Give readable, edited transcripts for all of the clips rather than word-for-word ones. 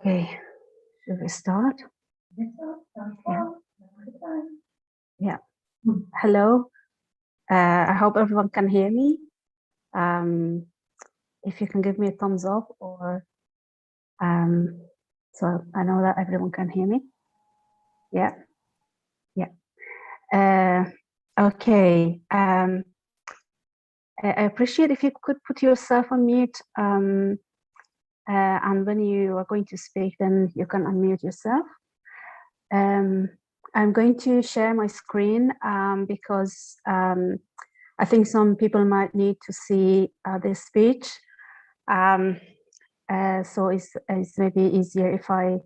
Okay, should we start? Yeah. Hello. I hope everyone can hear me. If you can give me a thumbs up or so I know that everyone can hear me. Yeah. Okay. I appreciate if you could put yourself on mute. And when you are going to speak, then you can unmute yourself. I'm going to share my screen because I think some people might need to see this speech. So it's maybe easier if I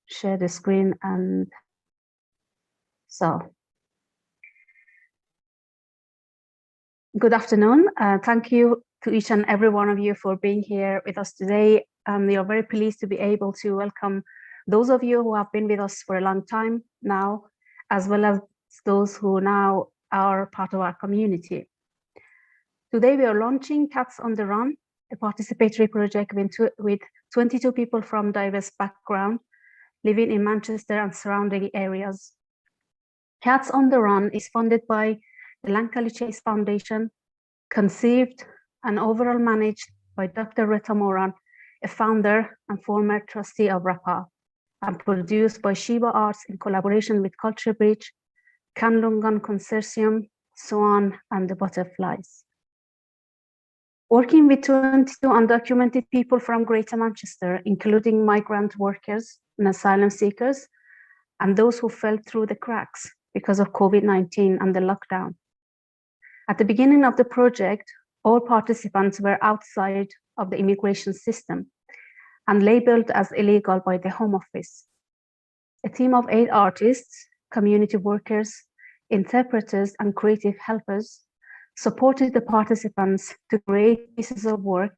share the screen. And so, good afternoon. Thank you to each and every one of you for being here with us today. We are very pleased to be able to welcome those of you who have been with us for a long time now, as well as those who now are part of our community. Today we are launching Cats on the Run, a participatory project with 22 people from diverse backgrounds living in Manchester and surrounding areas. Cats on the Run is funded by the Lankley Chase Foundation, conceived and overall managed by Dr. Rita Moran, a founder and former trustee of RAPAR, and produced by Shiba Arts in collaboration with Culture Bridge, Kanlungan Consortium, Swan, and the Butterflies. Working with 22 undocumented people from Greater Manchester, including migrant workers and asylum seekers, and those who fell through the cracks because of COVID-19 and the lockdown. At the beginning of the project, all participants were outside of the immigration system and labeled as illegal by the Home Office. A team of 8 artists, community workers, interpreters, and creative helpers supported the participants to create pieces of work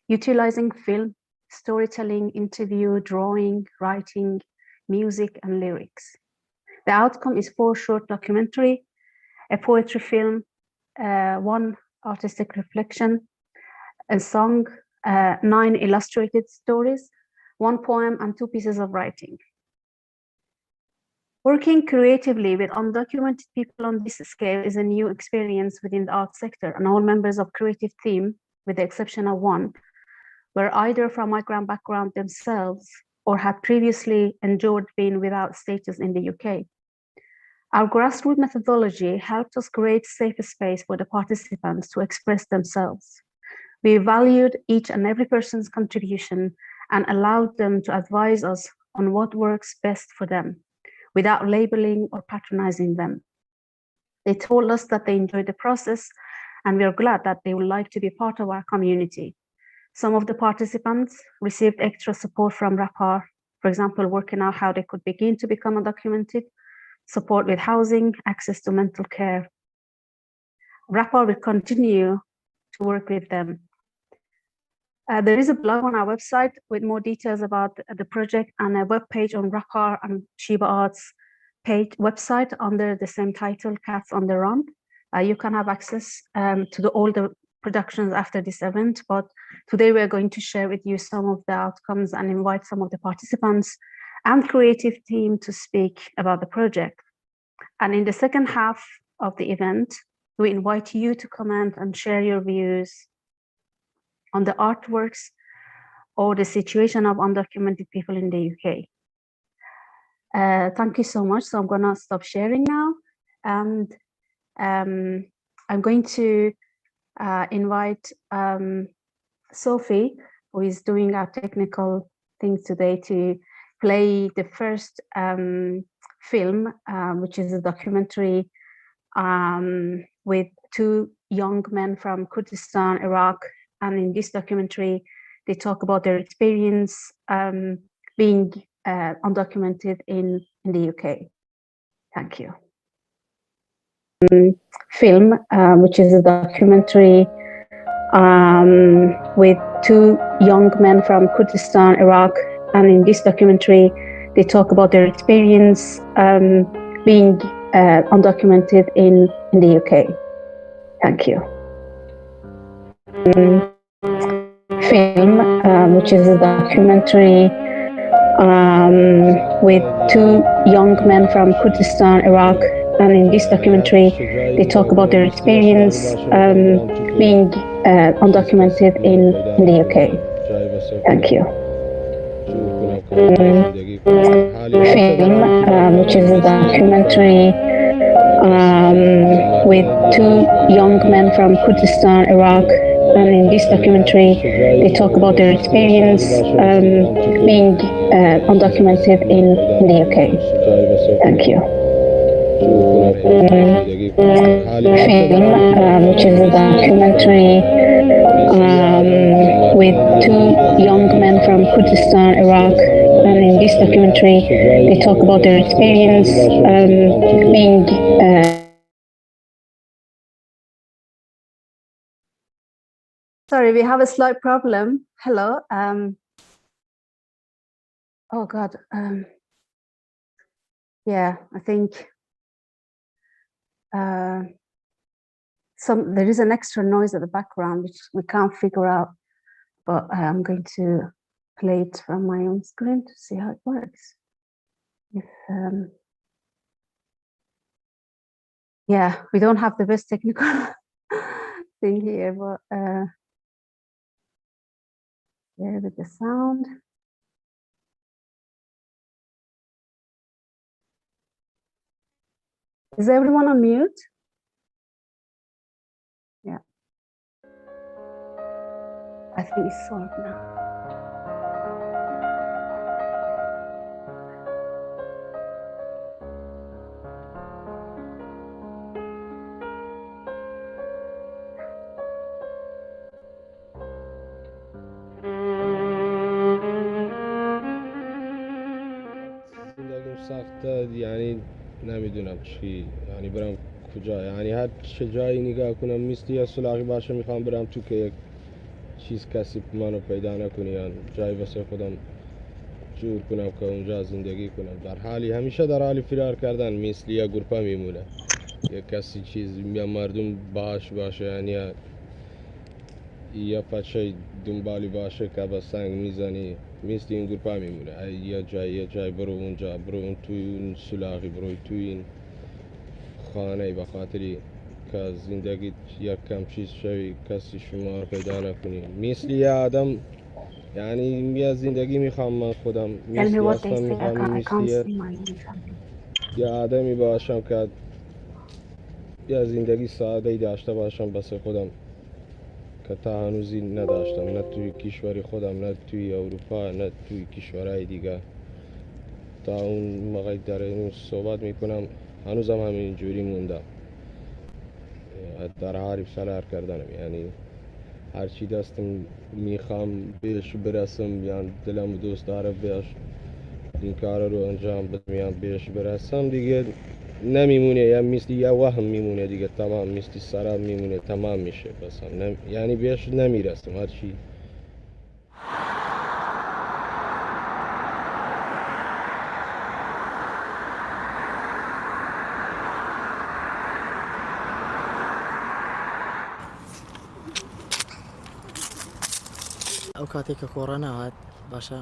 utilizing film, storytelling, interview, drawing, writing, music, and lyrics. The outcome is 4 short documentary, a poetry film, 1 artistic reflection, a song, 9 illustrated stories, 1 poem, and 2 pieces of writing. Working creatively with undocumented people on this scale is a new experience within the art sector, and all members of creative team, with the exception of 1, were either from migrant background themselves or had previously endured being without status in the UK. Our grassroots methodology helped us create safe space for the participants to express themselves. We valued each and every person's contribution and allowed them to advise us on what works best for them, without labeling or patronizing them. They told us that they enjoyed the process, and we are glad that they would like to be part of our community. Some of the participants received extra support from RAPAR, for example, working out how they could begin to become undocumented, support with housing, access to mental care. RAPAR will continue to work with them. There is a blog on our website with more details about the project and a web page on RAPAR and Shiba Arts website under the same title, Cats on the Run. You can have access to all the productions after this event, but today we're going to share with you some of the outcomes and invite some of the participants and creative team to speak about the project. And in the second half of the event, we invite you to comment and share your views on the artworks or the situation of undocumented people in the UK. Thank you so much. So I'm gonna stop sharing now. And I'm going to invite Sophie, who is doing our technical things today, to play the first film, which is a documentary with 2 young men from Kurdistan, Iraq. And in this documentary, they talk about their experience being undocumented in the UK. Thank you. Film, which is a documentary with 2 young men from Kurdistan, Iraq. And in this documentary, they talk about their experience being undocumented in the UK. Thank you. film, which is a documentary with two young men from Kurdistan, Iraq. And in this documentary, they talk about their experience being undocumented in the UK. Thank you. Film, which is a documentary with two young men from Kurdistan, Iraq. And in this documentary, they talk about their experience being undocumented in the UK. Thank you. Film, which is a documentary with two young men from Kurdistan, Iraq. And in this documentary, they talk about their experience being Sorry, we have a slight problem. Hello. Oh God. Yeah, I think there is an extra noise at the background which we can't figure out, but I'm going to play it from my own screen to see how it works. If yeah, we don't have the best technical thing here, but yeah, with the sound. Is everyone on mute? Yeah. I think it's solved now. سخته یعنی نمیدونم چی یعنی برم کجا یعنی هر چه جایی نگاه کنم مثل سلاغی باشه میخوام برم تو که یک چیز کسی منو پیدا نکنه یا جایی واسه خودم جور کنم که اونجا زندگی کنم در حالی همیشه در حالی فرار کردن مثل یه گروپا میمونه یک کسی چیز یا مردم باشه یعنی یا پچه دنبالی باشه که با سنگ میزنی مثل این گروپا میمونه یه جای برو اونجا برو اون توی اون سلاغی برو توی این خانه به خاطری که زندگی یک کم چیز شوی کسی شما رو پیدا نکنی مثل یه آدم یعنی یه زندگی میخوام من خودم مثل اصلا میخوام مثل یه آدمی باشم که یه زندگی ساده داشته باشم بس خودم که تا هنوزی نداشتم نه توی کشور خودم نه توی اروپا نه توی کشورهای دیگه تا اون موقع در این صحبت میکنم هنوزم همین جوری موندم در حال فرار کردنم یعنی هرچی دستم میخوام بهش برسم یا دلم دوست داره بهش این کار رو انجام بدم یا بهش برسم دیگه نمیمونه یا مثل یه وهم میمونه دیگه تمام مثل سراب میمونه تمام میشه بس یعنی بهش نمیرسم هرچی ئەو کاتێک کە کۆڕە ناهات باشە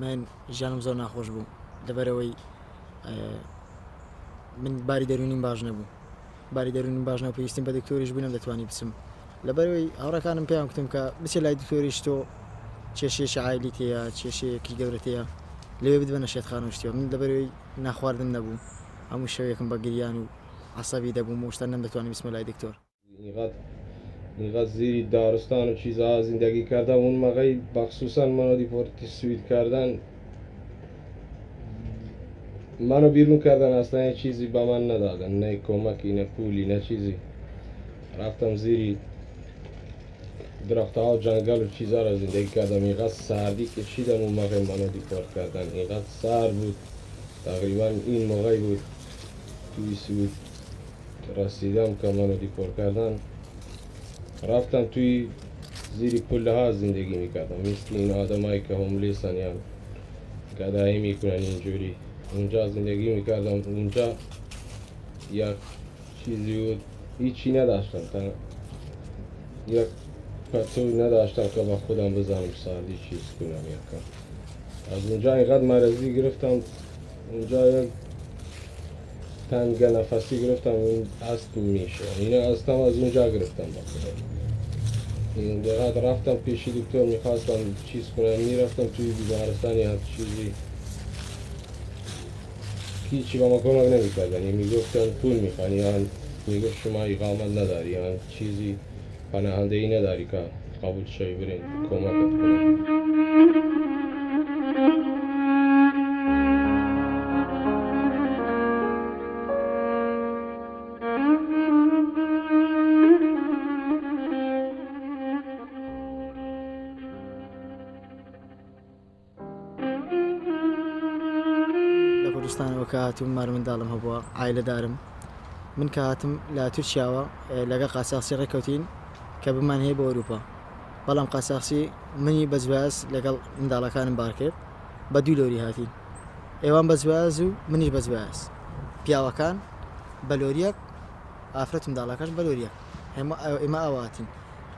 من ژیانم زۆر ناخۆش بوو لەبەرەوەی من باری دەرونیم باش نەبوو باری دەرونیم باش نەبوو پێویستیم بە دکتۆریش بوو نەدەتوانی بچم لەبەرەوەی هاوڕەکانم پێیان گوتم کە بچێ لای دکتۆریش تۆ کێشەیەکی عایلی تەیە کێشەیەکی گەورەتەیە لەوێ بت بە نەشێتخانە و شتێوە من لەبەرەوەی ناخواردن نەبوو هەموو شەوێکم بە گریان و عەسەبی دەبووم و شتە نەمدەتوانی بچمە لای دکتۆر اینقدر زیر دارستان و چیزها زندگی کردم اون موقعی بخصوصا منو دیپورتی سوید کردن منو بیرون کردن اصلا یه چیزی به من ندادن نه کمکی نه پولی نه چیزی رفتم زیری درختها و جنگل و چیزها را زندگی کردم اینقدر سردی کشیدم اون موقع منو دیپورت کردن اینقدر سرد بود تقریبا این موقعی بود توی سوید رسیدم که منو دیپورت کردن رفتم توی زیر پله ها زندگی میکردم مثل این آدمایی که هوملیسن یا گدایی میکنن اینجوری اونجا زندگی میکردم اونجا یک چیزی بود هیچی نداشتم یک پتو نداشتم که با خودم بزنم سردی چیز کنم یکم. از اونجا اینقدر مرضی گرفتم، اونجا یک تنگ نفسی گرفتم، این است میشه اینو استم از اونجا گرفتم با خودم. این دقیقه رفتم پیش دکتر میخواستم چیز کنم، میرفتم توی بیمارستان یا چیزی هیچی با ما کمک نمیکردن، میگفتن پول میخوانی یا میگفت شما اقامت نداری یا چیزی پناهنده ای نداری که قبول شوی برین کمکت کنم. لە کوردستانەوە کە هاتووم مار منداڵم هەبووە عایلەدارم من کە هاتم لە تورکیاوە لەگەڵ قاساقسی ڕێکەوتین کە بمان هەیە بۆ ئەوروپا بەڵام قاساقسی منی بەجواز لەگەڵ منداڵەکانم بار کرد بە دوو لۆری هاتین ئێوان بەجواز و منیش بەجواز پیاوەکان بە لۆریەک ئافرەت منداڵەکەش بە لۆریەک ئێمە ئاواتین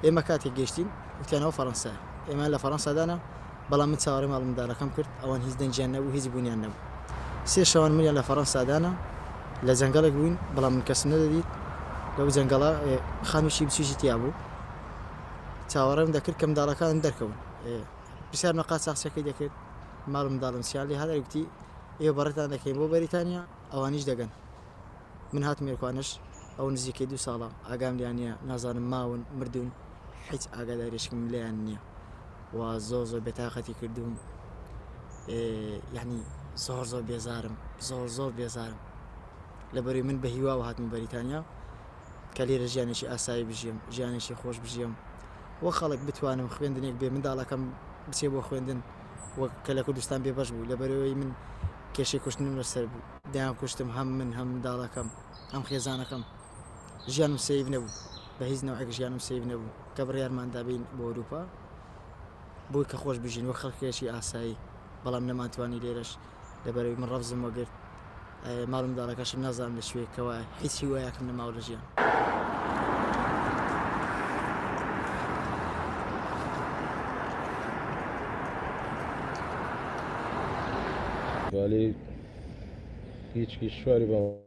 ئێمە کاتێک گەشتین وتیانەوە فەڕەنسا ئێمە لە فەڕەنسادانە بەڵام من چاوەڕێی ماڵ منداڵەکەم کرد ئەوان هیچ دەنجیان نەبوو هیچ بوونیان نەبوو سێ شەوان منیان لە فەڕەنسادانە لە جەنگەڵێک بووین بەڵام من کەسم نەدەدیت لەو جەنگەڵە خانوشی بچوشی تیا بوو چاوەڕێم دەکرد کە منداڵەکانم دەرکەون پرسیارمە قاچاقچیەکەی دەکرد ماڵ منداڵم چیان لێ هەڵێ گوتی ئێوە بەڕێتان دەکەین بۆ بەریتانیا ئەوانیش دەگەن من هاتم مێرکوانش ئەو نزیکەی 2 ساڵە ئاگام لیان نییە نازانم ماون مردوون هیچ ئاگاداریشکم لێیان نییە و زۆر بێتاقەتی کردوم یعنی زۆر بێزارم زۆر بێزارم لەبەروی من بە هیواوە هاتم بەریتانیا کە لێرە ژیانێکی ئاسایی بژیم ژیانێکی خۆش بژیم وە خەڵک بتوانم خوێندنێک بێ منداڵەکەم بچێ بۆ خوێندن وەک کە لە کوردستان بێبەش بوو لەبەرەوەی من کێشەی کوشتنم لەسەر بوو دایان کوشتم هەم من هەم منداڵەکەم هەم خێزانەکەم ژیانم سەیڤ نەبوو بە هیچ نەوعێک ژیانم سەیڤ نەبوو کە بڕیارماندا بین بۆ ئەوروپا بۆی کە خۆش بژین وەک خەڵکێکی ئاسایی بەڵام نەماتوانی لێرەش لەبەرەوەی من ڕەفزم وەگرت ماڵ منداڵەکەشم نازانم لەکوێکەوە هیچی وایەکم نەماوە لە ژیان ولی هیچ کشوری با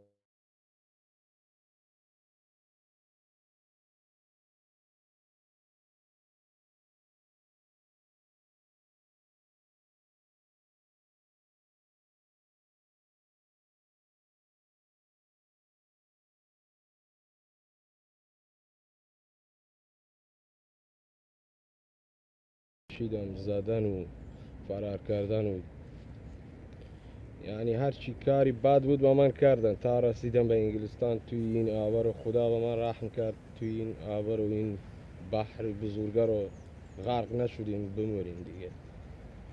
شیدم زدن و فرار کردن و یعنی هرچی کاری بد بود با من کردن تا رسیدم به انگلستان. توی این آبر و خدا به من رحم کرد، توی این آبر و این بحر بزرگه رو غرق نشدیم بموریم دیگه.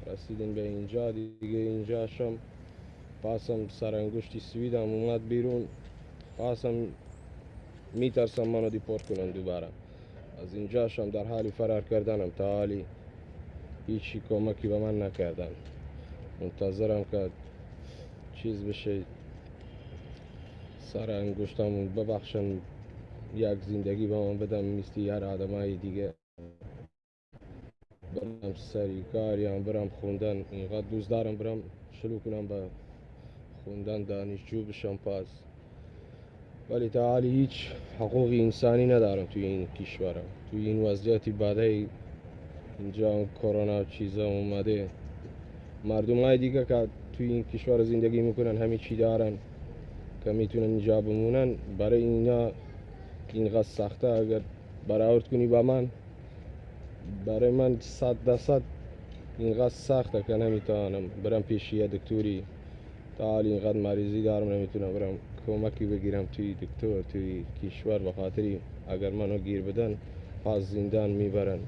رسیدیم به اینجا دیگه، اینجا شم پاسم سرانگشتی سویدم اومد بیرون، پاسم میترسم منو دیپورت کنن دوباره. از اینجا شم در حالی فرار کردنم، تا حالی هیچی کمکی به من نکردن. منتظرم که چیز بشه، سر انگشتم ببخشن، یک زندگی به من بدم مثل هر آدمای دیگه، برم سری کاریم، برم خوندن. اینقدر دوست دارم برم شروع کنم به خوندن، دانشجو بشم پاس، ولی تا حالی هیچ حقوق انسانی ندارم توی این کشورم. توی این وضعیتی بعدی اینجا کرونا چیزا اومده، مردم های دیگه که توی این کشور زندگی میکنن همه چی دارن که میتونن اینجا بمونن، برای اینا اینقدر سخته. اگر برآورد کنی با من، برای من 100% اینقدر سخته که نمیتونم برم پیش یه دکتری. تا حالی اینقدر مریضی دارم نمیتونم برم کمکی بگیرم توی دکتر توی کشور، به خاطری اگر منو گیر بدن پاس زندان میبرن،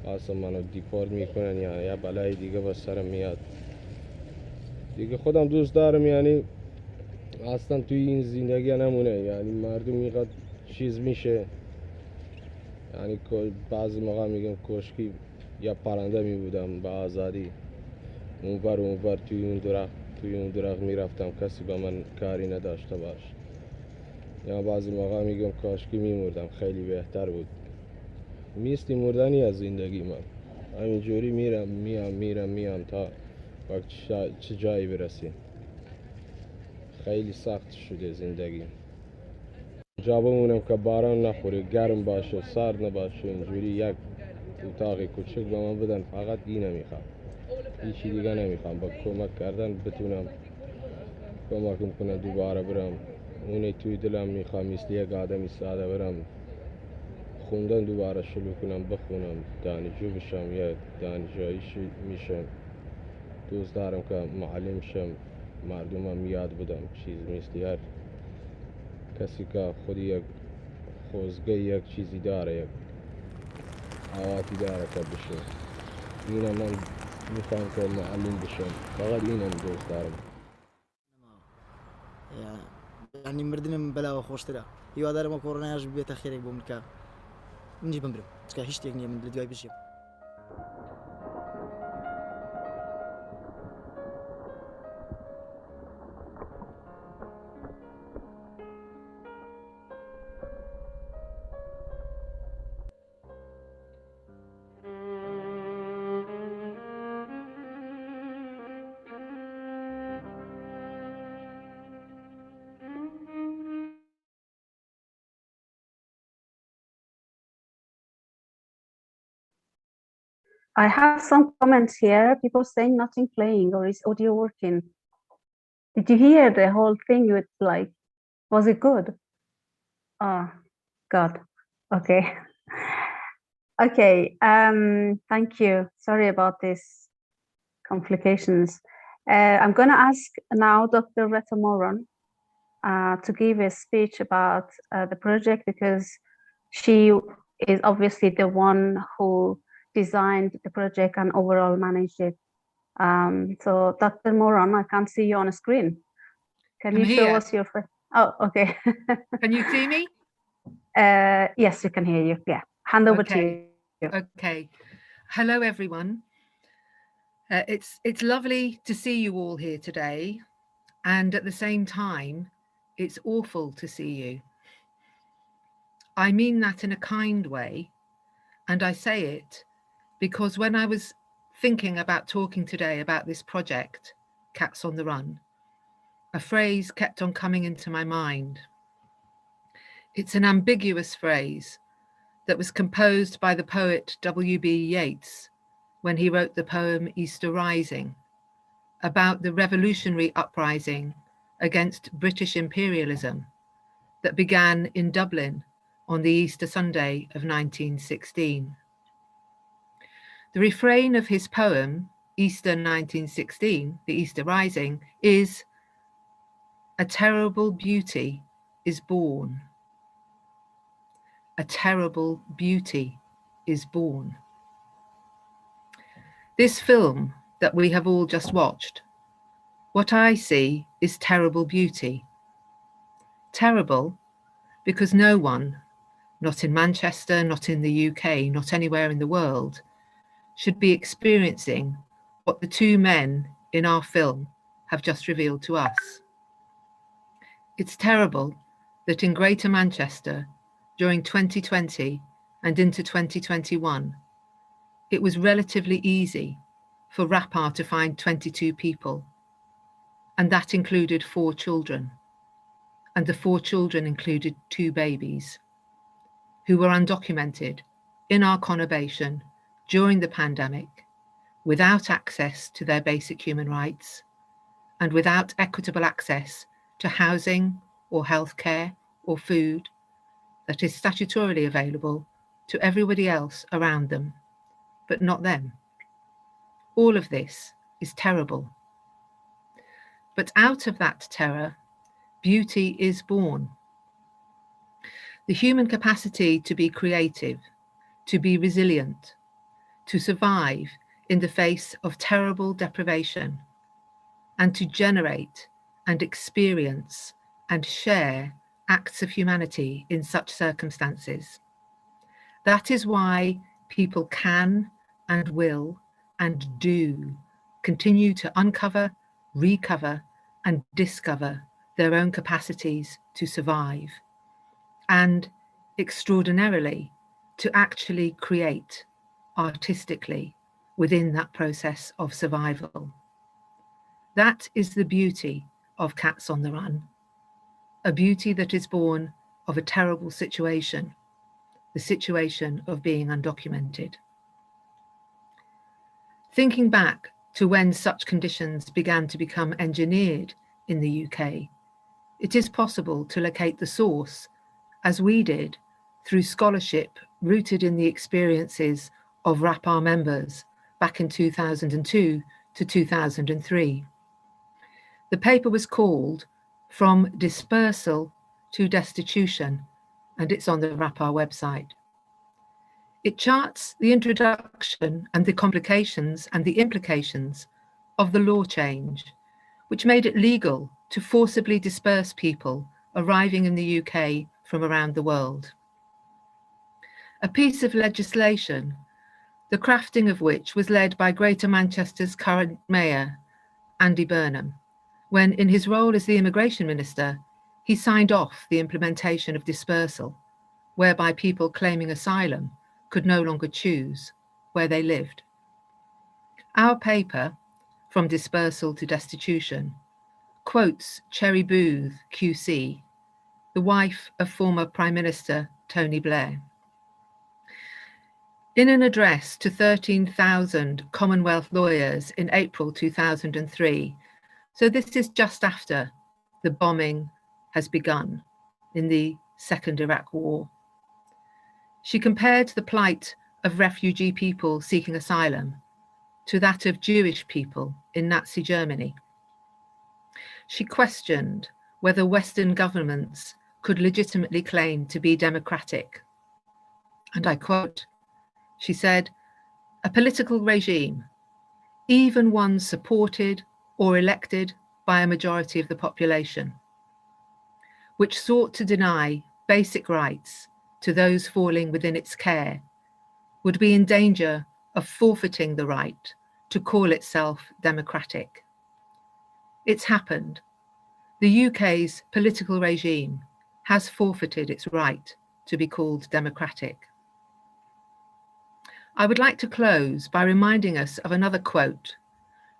پاس منو دیپورت میکنن یا بلای دیگه با سرم میاد دیگه. خودم دوست دارم یعنی اصلا توی این زندگی نمونه، یعنی مردم اینقدر چیز میشه، یعنی بعضی موقع میگم کشکی یا پرنده میبودم با آزادی، اونور توی اون درخت میرفتم، کسی با من کاری نداشته باش. یا بعضی موقع میگم کاشکی میمردم، خیلی بهتر بود. میستی مردنی از زندگی من همینجوری میرم تا وقت چه جایی برسیم. خیلی سخت شده زندگی. جا بمونم که باران نخوره، گرم باشه، سرد نباشه، اینجوری یک اتاق کوچک به من بدن، فقط اینو میخوام، هیچی دیگه نمیخوام. با کمک کردن بتونم کمکم کنه دوباره برم. اونی توی دلم میخوام مثل یک آدمی ساده برم خوندن دوباره شروع کنم، بخونم، دانشجو بشم یا دانشجویی میشم. دوست دارم که معلم شم، مردمم یاد بدم چیز مثل هر کسی که خودی یک خوزگه یک چیزی داره، یک حواتی داره که بشه. اینم من میخوام که معلم بشم، فقط اینم دوست دارم. يعني مردنم بلا خوشترا هیوادارم ما کۆڕۆنایش بێتە خێرێک بۆ منکە منیش بمرم چکە هیچ شتێک نییە من لە دوای بژیم. I have some comments here, people saying nothing playing or is audio working. Did you hear the whole thing? Was it good? Oh, God. Okay. Okay, thank you. Sorry about these complications. I'm going to ask now Dr. Retta Moran to give a speech about the project, because she is obviously the one who designed the project and overall managed it. So Dr. Moran, I can't see you on a screen. Can you show us your face? Oh, okay. Can you see me? Yes, we can hear you. Yeah, hand over to you. Okay. Hello, everyone. It's lovely to see you all here today. And at the same time, it's awful to see you. I mean that in a kind way. And I say it because when I was thinking about talking today about this project, Cats on the Run, a phrase kept on coming into my mind. It's an ambiguous phrase that was composed by the poet W.B. Yeats when he wrote the poem Easter Rising, about the revolutionary uprising against British imperialism that began in Dublin on the Easter Sunday of 1916. The refrain of his poem, Easter 1916, the Easter Rising, is, "A terrible beauty is born. A terrible beauty is born." This film that we have all just watched, what I see is terrible beauty. Terrible because no one, not in Manchester, not in the UK, not anywhere in the world, should be experiencing what the two men in our film have just revealed to us. It's terrible that in Greater Manchester, during 2020 and into 2021, it was relatively easy for RAPAR to find 22 people, and that included 4 children. And the 4 children included 2 babies who were undocumented in our conurbation during the pandemic, without access to their basic human rights and without equitable access to housing or healthcare or food that is statutorily available to everybody else around them, but not them. All of this is terrible. But out of that terror, beauty is born. The human capacity to be creative, to be resilient, to survive in the face of terrible deprivation, and to generate and experience and share acts of humanity in such circumstances. That is why people can and will and do continue to uncover, recover, and discover their own capacities to survive. And extraordinarily, to actually create artistically within that process of survival. That is the beauty of Cats on the Run, a beauty that is born of a terrible situation, the situation of being undocumented. Thinking back to when such conditions began to become engineered in the UK, it is possible to locate the source, as we did, through scholarship rooted in the experiences of RAPAR members back in 2002 to 2003. The paper was called From Dispersal to Destitution, and it's on the RAPAR website. It charts the introduction and the complications and the implications of the law change, which made it legal to forcibly disperse people arriving in the UK from around the world. A piece of legislation, the crafting of which was led by Greater Manchester's current mayor, Andy Burnham, when in his role as the Immigration Minister, he signed off the implementation of dispersal, whereby people claiming asylum could no longer choose where they lived. Our paper, From Dispersal to Destitution, quotes Cherry Booth, QC, the wife of former Prime Minister Tony Blair. In an address to 13,000 Commonwealth lawyers in April 2003, so this is just after the bombing has begun in the Second Iraq War, she compared the plight of refugee people seeking asylum to that of Jewish people in Nazi Germany. She questioned whether Western governments could legitimately claim to be democratic. And I quote, she said, "A political regime, even one supported or elected by a majority of the population, which sought to deny basic rights to those falling within its care, would be in danger of forfeiting the right to call itself democratic. It's happened. The UK's political regime has forfeited its right to be called democratic." I would like to close by reminding us of another quote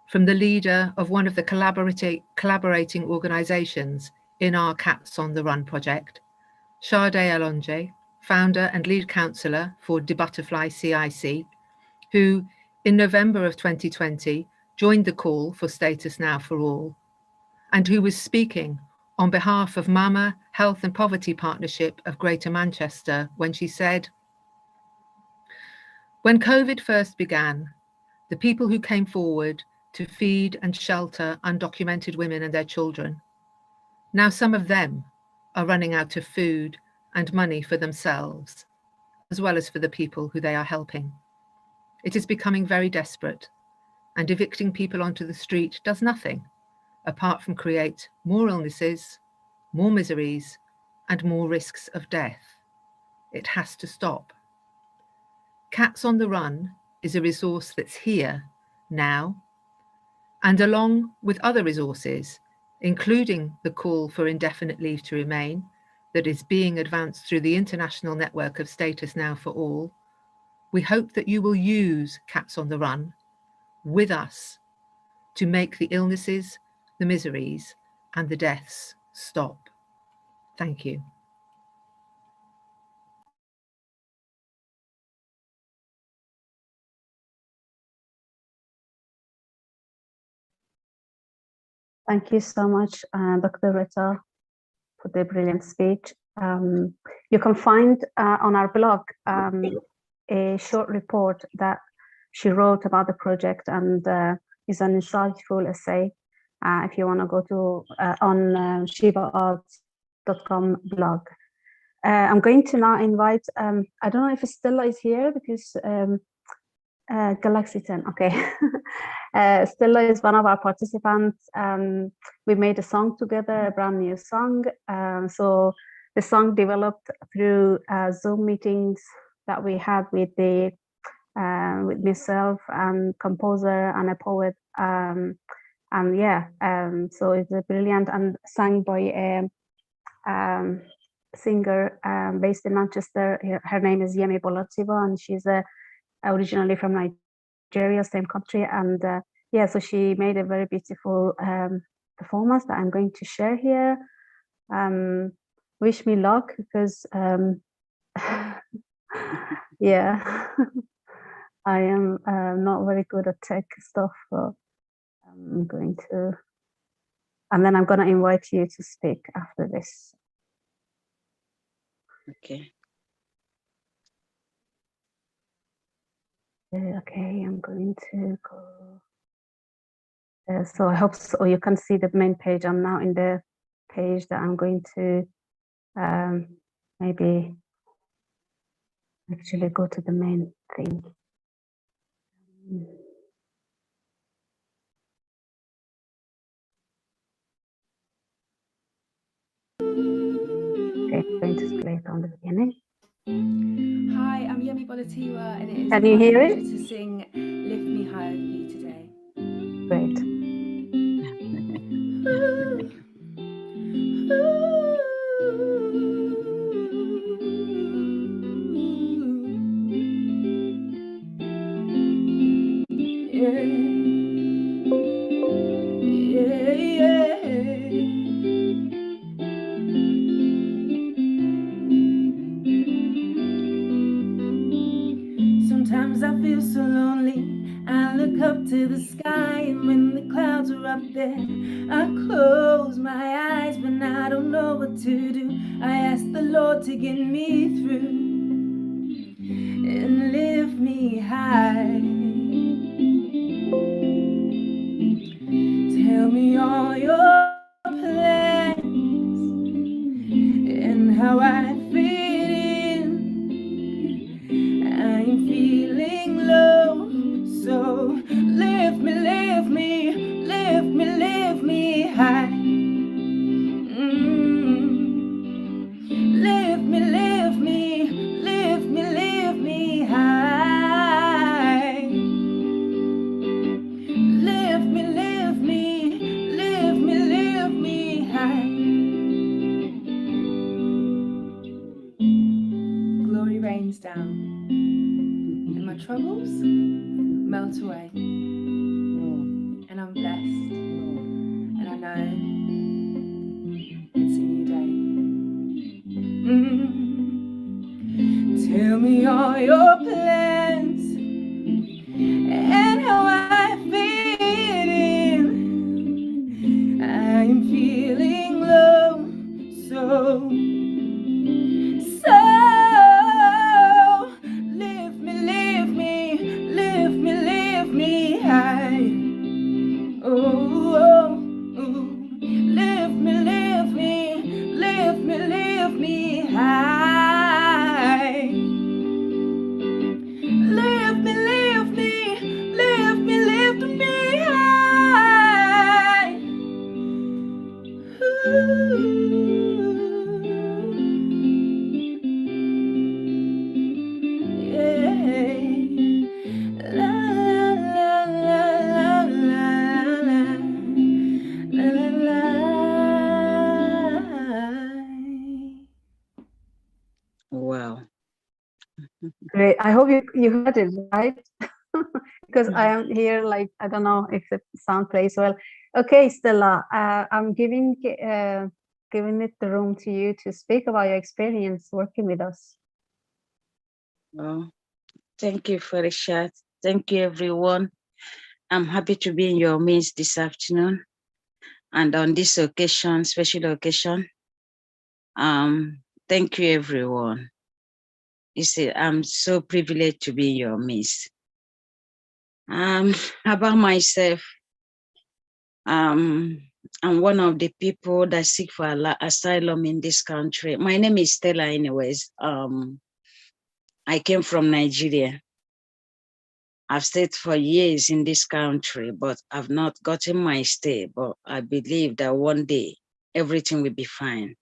from the leader of one of the collaborating organisations in our Cats on the Run project, Sade Alonje, founder and lead counsellor for De Butterfly CIC, who in November of 2020 joined the call for Status Now for All, and who was speaking on behalf of Mama Health and Poverty Partnership of Greater Manchester when she said, "When COVID first began, the people who came forward to feed and shelter undocumented women and their children, now some of them are running out of food and money for themselves, as well as for the people who they are helping. It is becoming very desperate, and evicting people onto the street does nothing apart from create more illnesses, more miseries, and more risks of death. It has to stop. Cats on the Run is a resource that's here now, and along with other resources, including the call for indefinite leave to remain that is being advanced through the international network of Status Now for All, we hope that you will use Cats on the Run with us to make the illnesses, the miseries, and the deaths stop. Thank you. Thank you so much, Dr. Rita, for the brilliant speech. You can find on our blog a short report that she wrote about the project, and is an insightful essay if you want to go to on shivaarts.com blog. I'm going to now invite, I don't know if Stella is here because Galaxy 10, okay. Stella is one of our participants. We made a song together, a brand new song. So the song developed through Zoom meetings that we had with the with myself and composer and a poet. And yeah, so it's a brilliant and sung by singer based in Manchester. Her name is Yemi Bolativa, and she's originally from Nigeria, same country. And yeah, so she made a very beautiful performance that I'm going to share here. Wish me luck, because yeah, I am not very good at tech stuff, but I'm going to, and then I'm going to invite you to speak after this. Okay. Okay, I'm going to go. So I hope so you can see the main page. I'm now in the page that I'm going to maybe actually go to the main thing. Okay, I'm going to play it on the beginning. Hi, I'm Yemi Bolatiwa, and it is Can you my hear pleasure it? to sing Lift Me Higher for you today. Great. Sometimes I feel so lonely. I look up to the sky, and when the clouds are up there, I close my eyes, but I don't know what to do. I ask the Lord to get me through and lift me high. Tell me all your plans and how I fit in. I'm feeling low, so lift me, lift me, lift me, lift me high. Lift me, lift me, lift me, lift me high. Lift me, lift me, lift me, lift me high. Glory rains down, and my troubles melt away, and I'm blessed, and I know it's a new day. Tell me all your plans and how I fit in. I'm feeling low, so lift me, lift me, lift me, lift me high. Oh, oh, oh. Lift me, lift me, lift me, lift me high. Lift me, lift me, lift me, lift me high. Ooh. Wow. Great. I hope you heard it, right? Because I am here, like, I don't know if the sound plays well. Okay, Stella, I'm giving it the room to you to speak about your experience working with us. Well, thank you for the chat. Thank you, everyone. I'm happy to be in your midst this afternoon. And on this occasion, special occasion, thank you, everyone. You see, I'm so privileged to be in your midst. About myself, I'm one of the people that seek for asylum in this country. My name is Stella anyways. I came from Nigeria. I've stayed for years in this country, but I've not gotten my stay, but I believe that one day everything will be fine.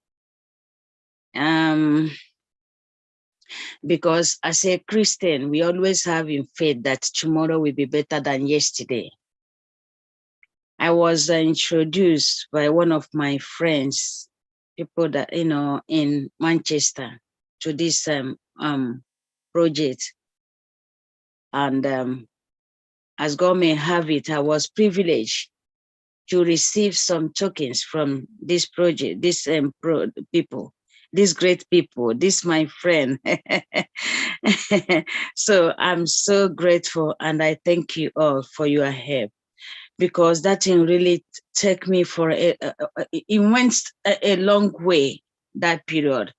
Because as a Christian, we always have in faith that tomorrow will be better than yesterday. I was introduced by one of my friends people that, you know, in Manchester to this project. And as God may have it, I was privileged to receive some tokens from this project, this people, these great people, this my friend. So I'm so grateful, and I thank you all for your help, because that thing really took me for it went a long way, that period,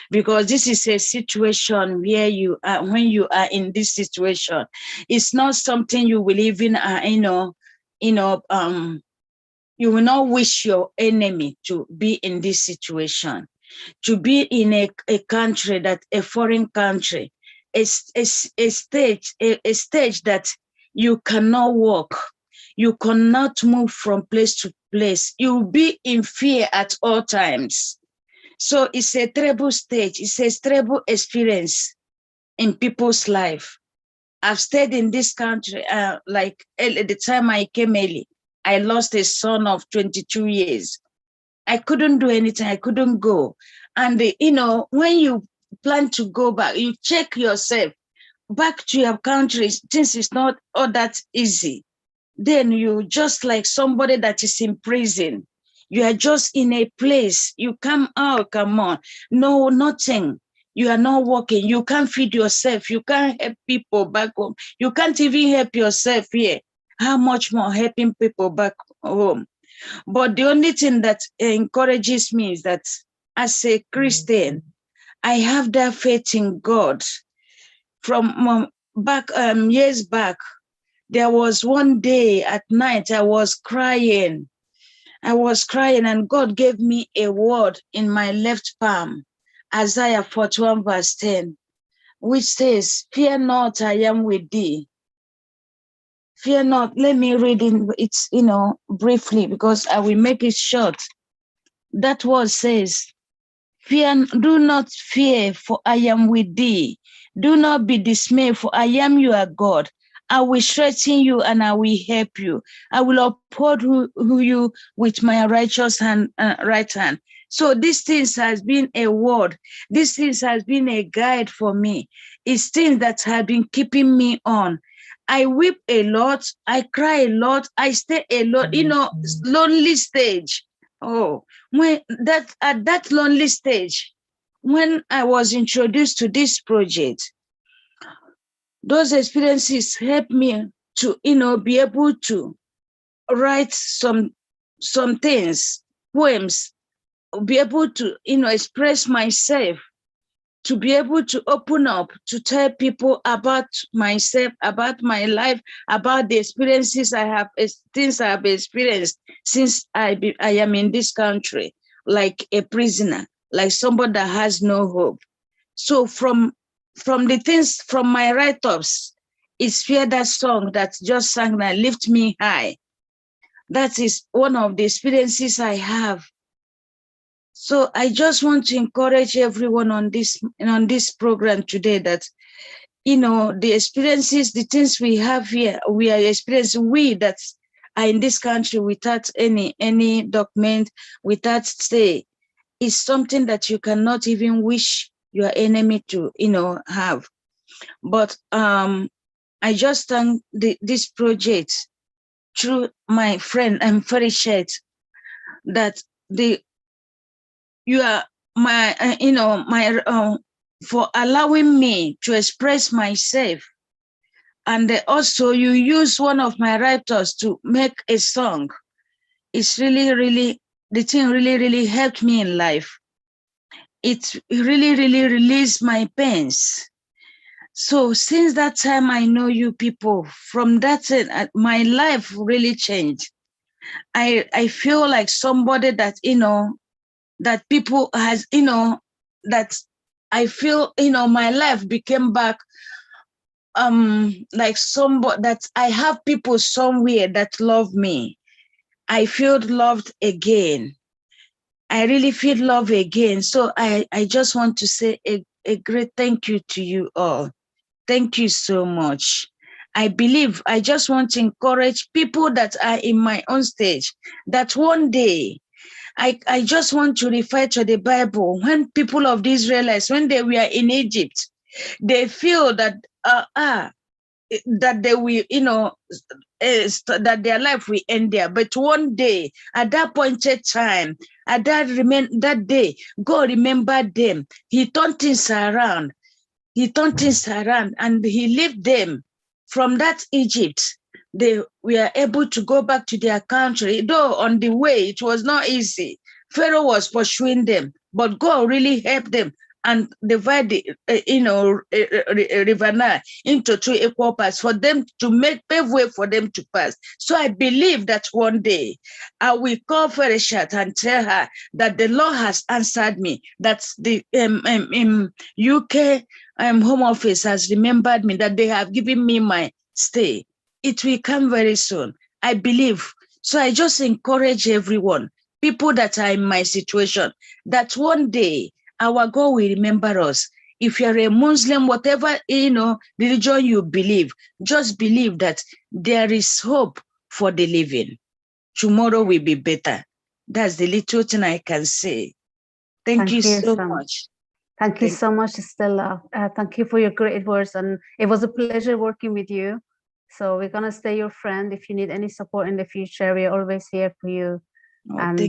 because this is a situation where you are, when you are in this situation, it's not something you will even you will not wish your enemy to be in this situation, to be in a country, that a foreign country, a stage that you cannot walk, you cannot move from place to place, you'll be in fear at all times. So it's a terrible stage, it's a terrible experience in people's life. I've stayed in this country, like at the time I came early, I lost a son of 22 years. I couldn't do anything, I couldn't go. And you know, when you plan to go back, you check yourself back to your country, since it's not all that easy. Then you just like somebody that is in prison. You are just in a place, you come out, come on, no, nothing. You are not working, you can't feed yourself, you can't help people back home, you can't even help yourself here. How much more helping people back home? But the only thing that encourages me is that as a Christian, I have that faith in God. From back years back, there was one day at night I was crying, and God gave me a word in my left palm, Isaiah 41 verse 10, which says, "Fear not, I am with thee." Fear not. Let me read it, you know, briefly, because I will make it short. That word says, do not fear, for I am with thee. Do not be dismayed, for I am your God. I will strengthen you and I will help you. I will uphold you with my righteous hand, right hand. So this things has been a word. This things has been a guide for me. It's things that have been keeping me on. I weep a lot. I cry a lot. I stay a lot, you know, lonely stage. Oh, when that at that lonely stage, when I was introduced to this project, those experiences helped me to, you know, be able to write some things, poems, be able to, you know, express myself, to be able to open up, to tell people about myself, about my life, about the experiences I have, things I have experienced since I am in this country, like a prisoner, like somebody that has no hope. So from the things, from my write-ups, it's Fear, that song that just sang that Lift Me High. That is one of the experiences I have. So I just want to encourage everyone on this program today that, you know, the experiences, the things we have here, we are experiencing, we that are in this country without any document, without stay, is something that you cannot even wish your enemy to, you know, have. But I just thank this project through my friend Ferishet, that you are my, you know, my, for allowing me to express myself. And also you use one of my writers to make a song. It's really, really, the thing really, really helped me in life. It really, really released my pains. So since that time, I know you people. From that, my life really changed. I feel like somebody that, you know, that people has, you know, that I feel, you know, my life became back, like somebody that I have people somewhere that love me. I feel loved again. I really feel love again. So I just want to say a great thank you to you all. Thank you so much. I believe, I just want to encourage people that are in my own stage, that one day I just want to refer to the Bible. When people of the Israelites, when they were in Egypt, they feel that that they will, that their life will end there. But one day, at that pointed time, at that day, God remembered them. He turned things around. And he lifted them from that Egypt. They were able to go back to their country, though on the way it was not easy. Pharaoh was pursuing them, but God really helped them and divide the River Nile into two equal parts for them to pave way for them to pass. So I believe that one day I will call Pharishat and tell her that the Lord has answered me. That the UK Home Office has remembered me, that they have given me my stay. It will come very soon. I believe. So I just encourage everyone, people that are in my situation, that one day our God will remember us. If you're a Muslim, whatever religion you believe, just believe that there is hope for the living. Tomorrow will be better. That's the little thing I can say. Thank you so much. Thank you so much, Stella. Thank you for your great words, and it was a pleasure working with you. So we're gonna stay your friend. If you need any support in the future, we're always here for you. And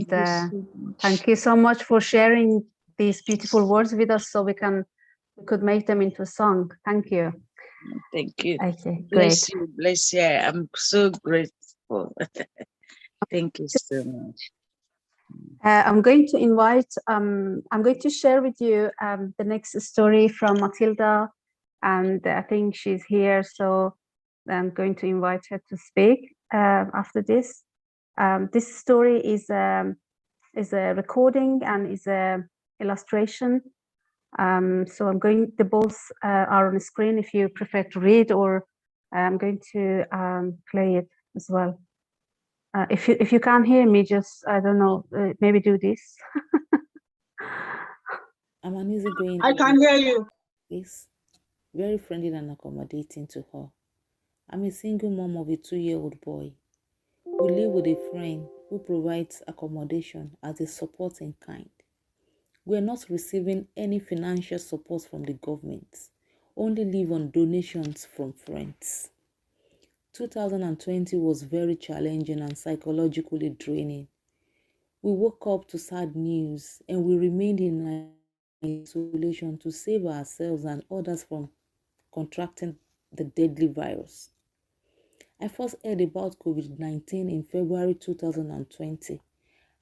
thank you so much for sharing these beautiful words with us, so we could make them into a song. Thank you. Thank you. Okay, bless great. you, bless you. I'm so grateful. Thank you so much. I'm going to invite, I'm going to share with you the next story from Matilda, and I think she's here, so I'm going to invite her to speak after this. This story is a recording and is a illustration. So I'm going, the both are on the screen if you prefer to read, or I'm going to play it as well. If you can't hear me, just, I don't know, maybe do this. I'm an easygoing. I can hear you. Yes, very friendly and accommodating to her. I'm a single mom of a 2-year-old boy. We live with a friend who provides accommodation as a support in kind. We are not receiving any financial support from the government, only live on donations from friends. 2020 was very challenging and psychologically draining. We woke up to sad news and we remained in isolation to save ourselves and others from contracting the deadly virus. I first heard about COVID-19 in February 2020.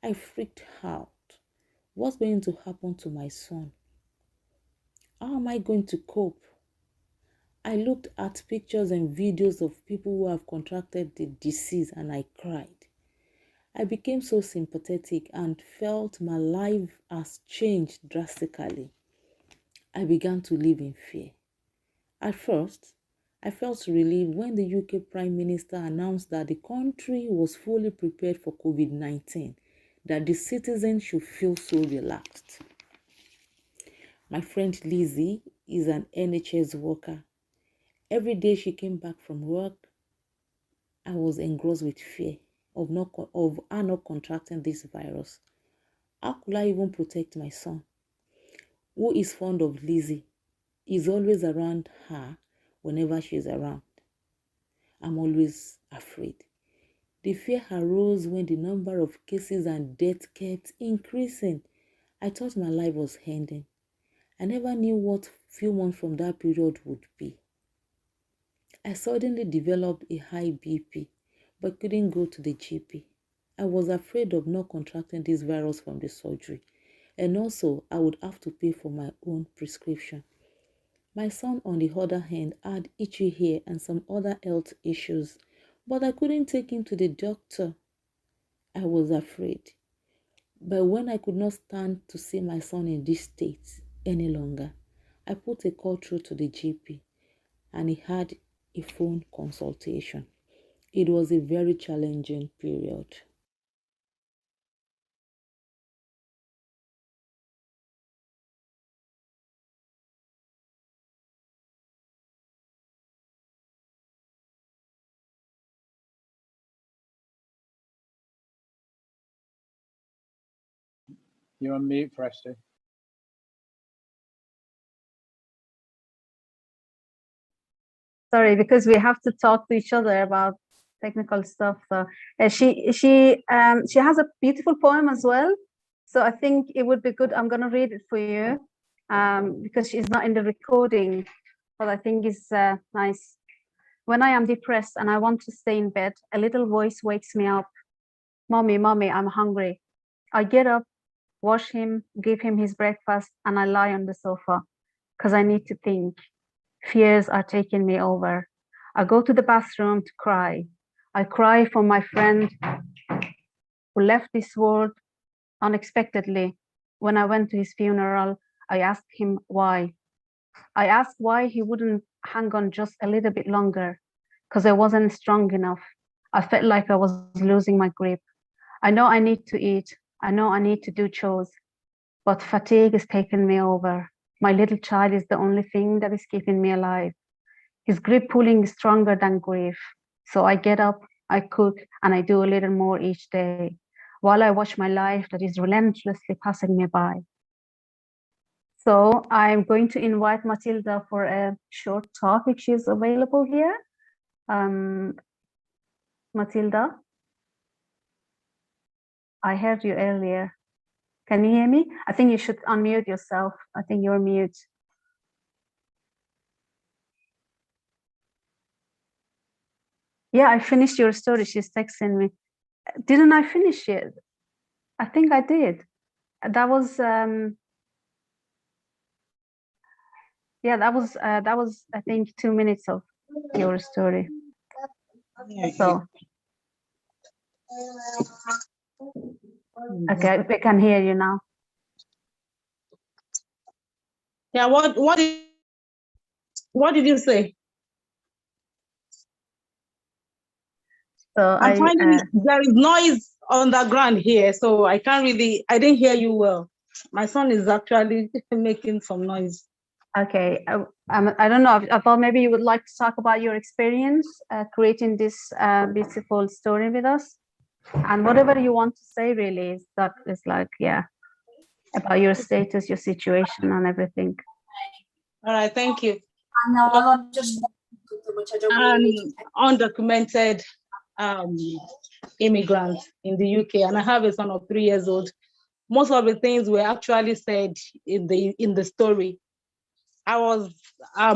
I freaked out. What's going to happen to my son? How am I going to cope? I looked at pictures and videos of people who have contracted the disease and I cried. I became so sympathetic and felt my life has changed drastically. I began to live in fear. At first, I felt relieved when the UK Prime Minister announced that the country was fully prepared for COVID-19, that the citizens should feel so relaxed. My friend Lizzie is an NHS worker. Every day she came back from work, I was engrossed with fear of her not contracting this virus. How could I even protect my son, who is fond of Lizzie? He's always around her whenever she's around. I'm always afraid. The fear arose when the number of cases and deaths kept increasing. I thought my life was ending. I never knew what few months from that period would be. I suddenly developed a high BP, but couldn't go to the GP. I was afraid of not contracting this virus from the surgery, and also I would have to pay for my own prescription. My son, on the other hand, had itchy hair and some other health issues, but I couldn't take him to the doctor. I was afraid. But when I could not stand to see my son in this state any longer, I put a call through to the GP, and he had a phone consultation. It was a very challenging period. You're on mute, Presti. Sorry, because we have to talk to each other about technical stuff. So she has a beautiful poem as well. So I think it would be good. I'm gonna read it for you because she's not in the recording, but I think it's nice. When I am depressed and I want to stay in bed, a little voice wakes me up. Mommy, mommy, I'm hungry. I get up, wash him, give him his breakfast, and I lie on the sofa because I need to think. Fears are taking me over. I go to the bathroom to cry. I cry for my friend who left this world unexpectedly. When I went to his funeral, I asked him why. I asked why he wouldn't hang on just a little bit longer, because I wasn't strong enough. I felt like I was losing my grip. I know I need to eat. I know I need to do chores, but fatigue is taking me over. My little child is the only thing that is keeping me alive. His grip pulling is stronger than grief. So I get up, I cook, and I do a little more each day, while I watch my life that is relentlessly passing me by. So I'm going to invite Matilda for a short talk if she's available here. Matilda, I heard you earlier. Can you hear me? I think you should unmute yourself. I think you're mute. Yeah, I finished your story. She's texting me. Didn't I finish it? I think I did. That was yeah, that was I think 2 minutes of your story. So okay, we can hear you now. Yeah, what did you say? So I'm finding there is noise on the ground here, so I didn't hear you well. My son is actually making some noise. Okay, I don't know. I thought maybe you would like to talk about your experience creating this beautiful story with us, and whatever you want to say really is that is like, yeah, about your status, your situation, and everything. All right, thank you. An undocumented immigrant in the UK, and I have a son of 3 years old. Most of the things were actually said in the story. I was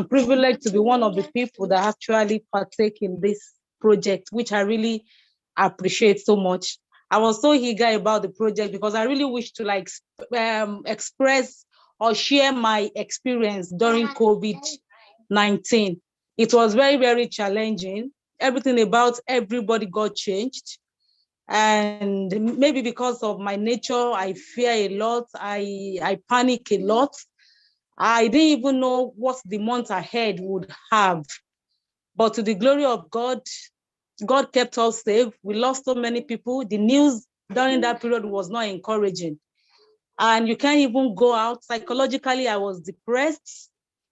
privileged to be one of the people that actually partake in this project, which I really appreciate so much. I was so eager about the project because I really wish to like express or share my experience during COVID-19. It was very, very challenging. Everything about everybody got changed. And maybe because of my nature, I fear a lot. I panic a lot. I didn't even know what the month ahead would have. But to the glory of God, God kept us safe. We lost so many people. The news during that period was not encouraging. And you can't even go out. Psychologically, I was depressed.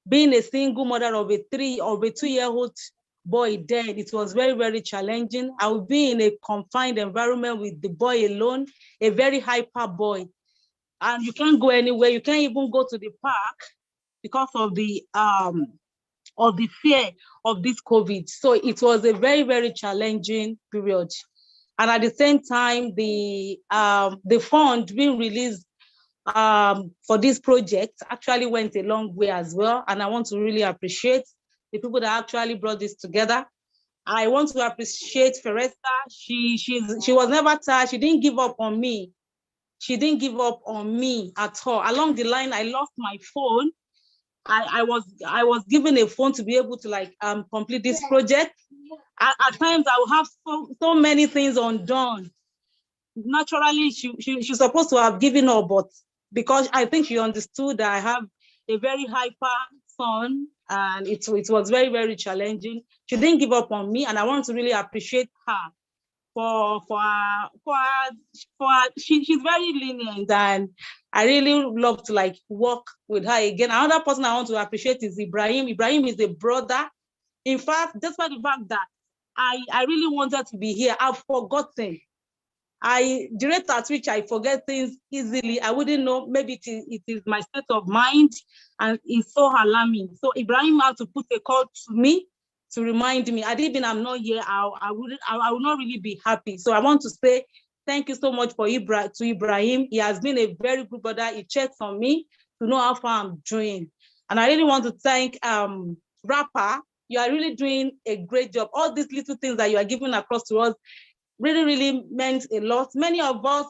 Being a single mother of a 2-year-old boy dead, it was very, very challenging. I would be in a confined environment with the boy alone, a very hyper boy. And you can't go anywhere. You can't even go to the park because of the fear of this COVID. So it was a very, very challenging period. And at the same time, the fund being released for this project actually went a long way as well. And I want to really appreciate the people that actually brought this together. I want to appreciate Feresta. She was never tired. She didn't give up on me. She didn't give up on me at all. Along the line, I lost my phone. I was given a phone to be able to like complete this project. At times, I will have so many things undone. Naturally, she's supposed to have given up, but because I think she understood that I have a very hyper son, and it was very, very challenging. She didn't give up on me, and I want to really appreciate her she's very lenient, and I really love to like work with her again. Another person I want to appreciate is Ibrahim. Ibrahim is a brother. In fact, despite the fact that I really wanted to be here, I've forgotten. the rate at which I forget things easily, I wouldn't know. Maybe it is my state of mind, and it's so alarming. So Ibrahim had to put a call to me to remind me. Even I'm not here, I would not really be happy. So I want to say thank you so much to Ibrahim. He has been a very good brother. He checks on me to know how far I'm doing. And I really want to thank Rapper. You are really doing a great job. All these little things that you are giving across to us really, really meant a lot. Many of us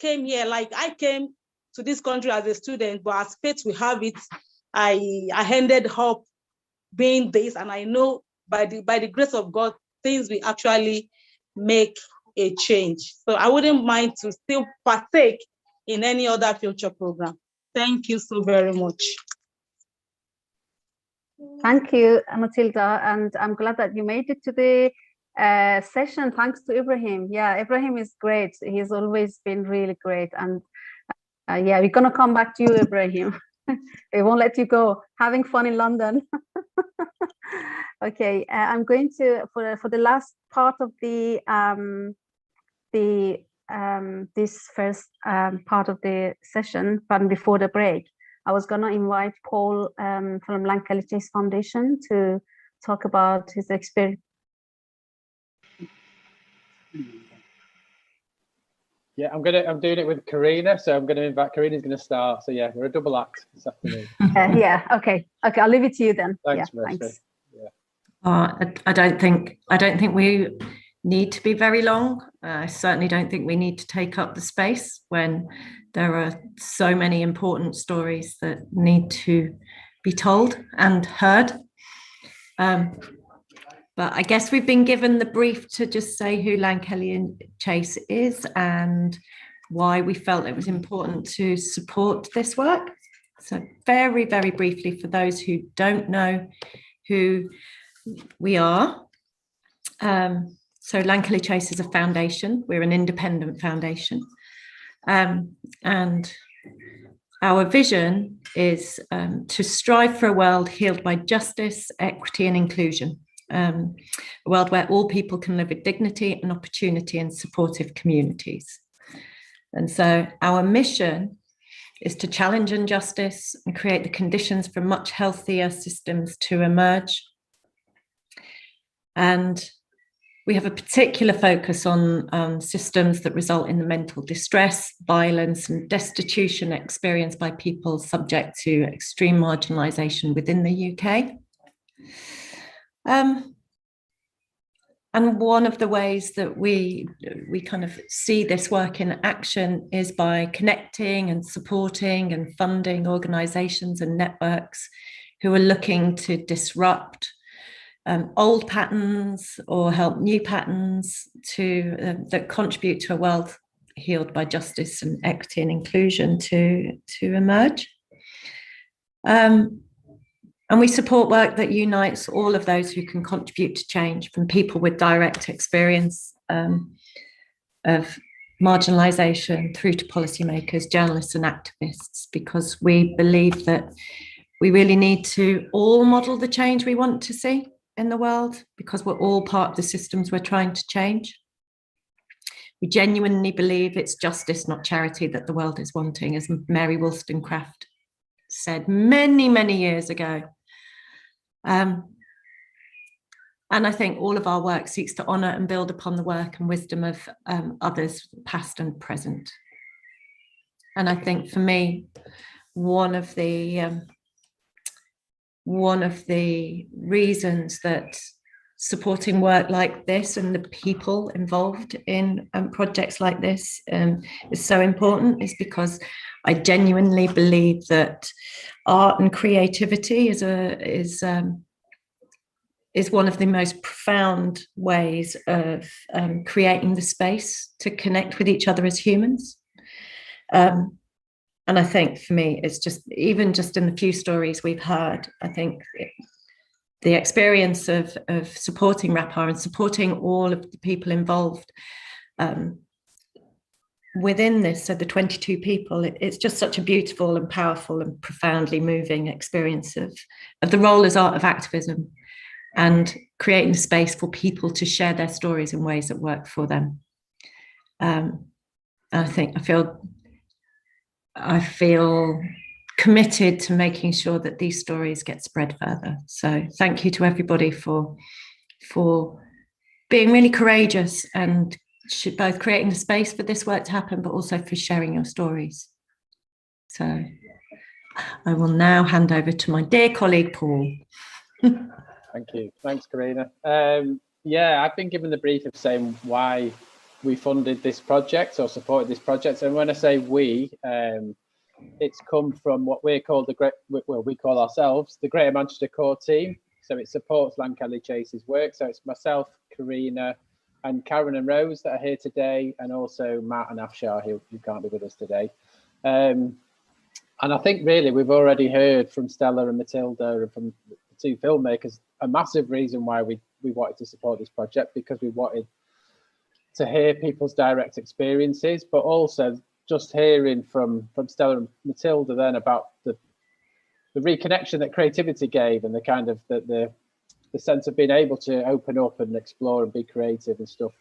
came here, like I came to this country as a student, but as fate we have it, I ended up being this, and I know by the grace of God, things will actually make a change. So I wouldn't mind to still partake in any other future program. Thank you so very much. Thank you, Matilda, and I'm glad that you made it to the session thanks to Ibrahim. Yeah, Ibrahim is great. He's always been really great, and yeah, we're gonna come back to you, Ibrahim. We won't let you go. Having fun in London. Okay, I'm going to for the last part of the this first part of the session, but before the break, I was gonna invite Paul from Langkelly Chase Foundation to talk about his experience. Yeah, I'm doing it with Karina, so I'm gonna invite Karina's gonna start. So yeah, we're a double act this afternoon. Yeah, okay, I'll leave it to you then. Thanks, yeah, thanks. Yeah. I don't think we need to be very long. I certainly don't think we need to take up the space when there are so many important stories that need to be told and heard. But I guess we've been given the brief to just say who Langkelly Chase is and why we felt it was important to support this work. So very, very briefly, for those who don't know who we are. So Langkelly Chase is a foundation. We're an independent foundation. And our vision is to strive for a world healed by justice, equity, and inclusion. A world where all people can live with dignity and opportunity in supportive communities. And so our mission is to challenge injustice and create the conditions for much healthier systems to emerge. And we have a particular focus on systems that result in the mental distress, violence, and destitution experienced by people subject to extreme marginalisation within the UK. And one of the ways that we kind of see this work in action is by connecting and supporting and funding organisations and networks who are looking to disrupt old patterns or help new patterns that contribute to a world healed by justice and equity and inclusion to emerge. And we support work that unites all of those who can contribute to change, from people with direct experience of marginalisation through to policymakers, journalists and activists, because we believe that we really need to all model the change we want to see in the world, because we're all part of the systems we're trying to change. We genuinely believe it's justice, not charity, that the world is wanting, as Mary Wollstonecraft said many, many years ago. And I think all of our work seeks to honour and build upon the work and wisdom of others, past and present. And I think for me, one of the reasons that supporting work like this and the people involved in projects like this is so important is because I genuinely believe that art and creativity is one of the most profound ways of creating the space to connect with each other as humans. And I think for me, it's just, even just in the few stories we've heard, I think the experience of supporting RAPAR and supporting all of the people involved within this, so the 22 people, it's just such a beautiful and powerful and profoundly moving experience of the role as art of activism and creating a space for people to share their stories in ways that work for them. And I feel committed to making sure that these stories get spread further. So thank you to everybody for being really courageous and both creating the space for this work to happen, but also for sharing your stories. So I will now hand over to my dear colleague, Paul. Thank you. Thanks, Karina. Yeah, I've been given the brief of saying why we funded this project or supported this project. And when I say we, it's come from what we call we call ourselves the Greater Manchester Core Team. So it supports Lankelly Chase's work. So it's myself, Karina, and Karen and Rose that are here today, and also Matt and Afshar who can't be with us today. And I think really we've already heard from Stella and Matilda and from the two filmmakers a massive reason why we wanted to support this project, because we wanted to hear people's direct experiences, but also just hearing from Stella and Matilda then about the reconnection that creativity gave, and the kind of the sense of being able to open up and explore and be creative and stuff.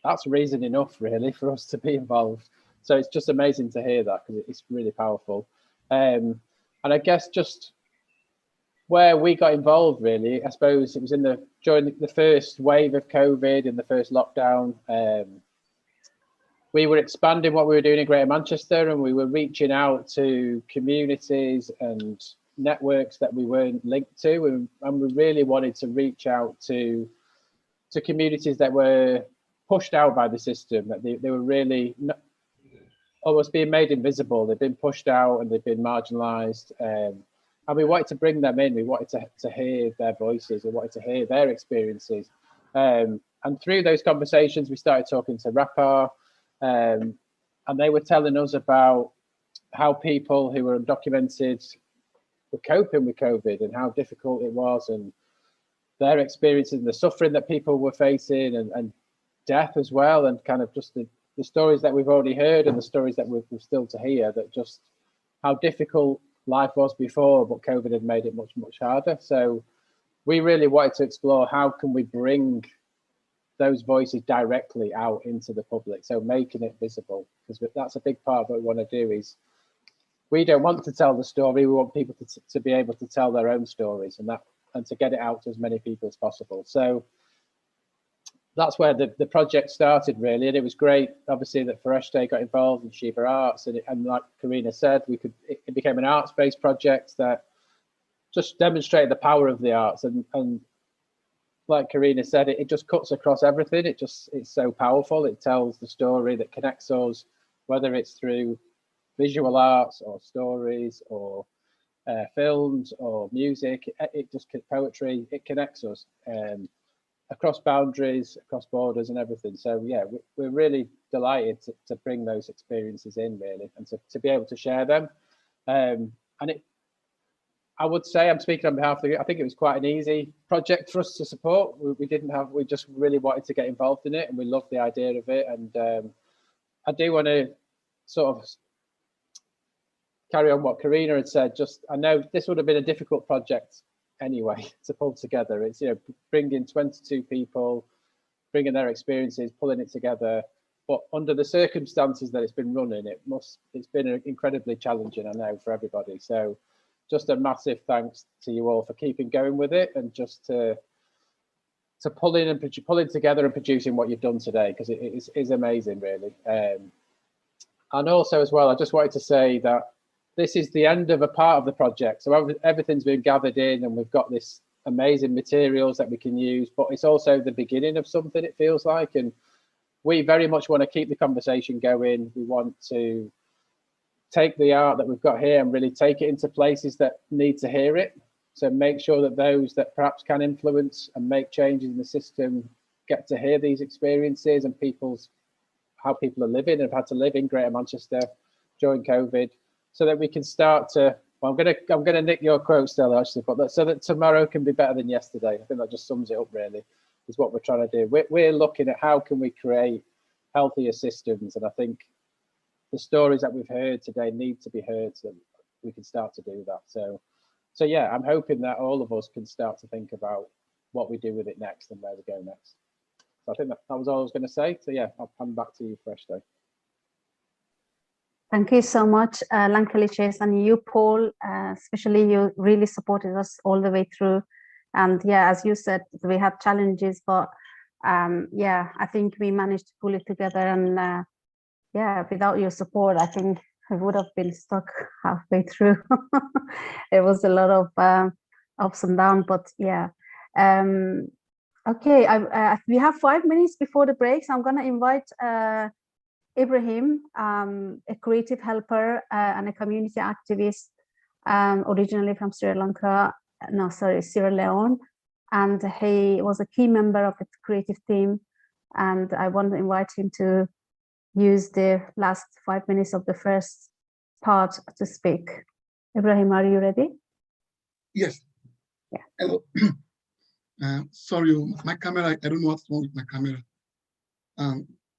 That's reason enough really for us to be involved. So it's just amazing to hear that, because it's really powerful. And I guess just where we got involved really, I suppose it was during the first wave of COVID and the first lockdown. We were expanding what we were doing in Greater Manchester, and we were reaching out to communities and networks that we weren't linked to, and we really wanted to reach out to communities that were pushed out by the system, that they were really almost being made invisible. They've been pushed out and they've been marginalised, and we wanted to bring them in. We wanted to hear their voices. We wanted to hear their experiences, and through those conversations we started talking to RAPAR, and they were telling us about how people who were undocumented were coping with COVID and how difficult it was, and their experiences and the suffering that people were facing, and death as well, and kind of just the stories that we've already heard and the stories that we're still to hear, that just how difficult life was before, but COVID had made it much, much harder. So we really wanted to explore how can we bring those voices directly out into the public, so making it visible, because that's a big part of what we want to do. Is we don't want to tell the story, we want people to be able to tell their own stories, and to get it out to as many people as possible. So that's where the project started really, and it was great obviously that Foreshte got involved in Shiva Arts, and like Karina said, it became an arts-based project that just demonstrated the power of the arts, and like Karina said, it just cuts across everything. It's so powerful. It tells the story that connects us, whether it's through visual arts or stories or films or music. It just poetry. It connects us across boundaries, across borders, and everything. So yeah, we're really delighted to bring those experiences in really, and to be able to share them. I would say, I'm speaking on behalf of I think it was quite an easy project for us to support. We just really wanted to get involved in it, and we loved the idea of it. And I do want to sort of carry on what Karina had said. I know this would have been a difficult project anyway to pull together. It's, bringing 22 people, bringing their experiences, pulling it together. But under the circumstances that it's been running, it's been incredibly challenging, I know, for everybody. So just a massive thanks to you all for keeping going with it, and just to pulling together and producing what you've done today, because it is amazing really. And also as well, I just wanted to say that this is the end of a part of the project. So everything's been gathered in, and we've got this amazing materials that we can use, but it's also the beginning of something, it feels like. And we very much want to keep the conversation going. We want to take the art that we've got here and really take it into places that need to hear it. So make sure that those that perhaps can influence and make changes in the system get to hear these experiences and how people are living and have had to live in Greater Manchester during COVID, so that we can start to, well, I'm gonna nick your quote, Stella, actually, but so that tomorrow can be better than yesterday. I think that just sums it up really, is what we're trying to do. We're looking at how can we create healthier systems, and I think the stories that we've heard today need to be heard, so that we can start to do that. So yeah, I'm hoping that all of us can start to think about what we do with it next and where we go next. So I think that was all I was going to say. So yeah, I'll hand back to you, Fresh Day. Thank you so much, Lankali Chase, and you, Paul, especially you really supported us all the way through. And yeah, as you said, we had challenges, but yeah, I think we managed to pull it together. And yeah, without your support, I think I would have been stuck halfway through. It was a lot of ups and downs, but yeah. Okay, we have 5 minutes before the break, so I'm going to invite Ibrahim, a creative helper and a community activist, originally from Sierra Leone, and he was a key member of the creative team. And I want to invite him to use the last 5 minutes of the first part to speak. Ibrahim, are you ready? Yes. Yeah. Hello. Sorry, my camera, I don't know what's wrong with my camera.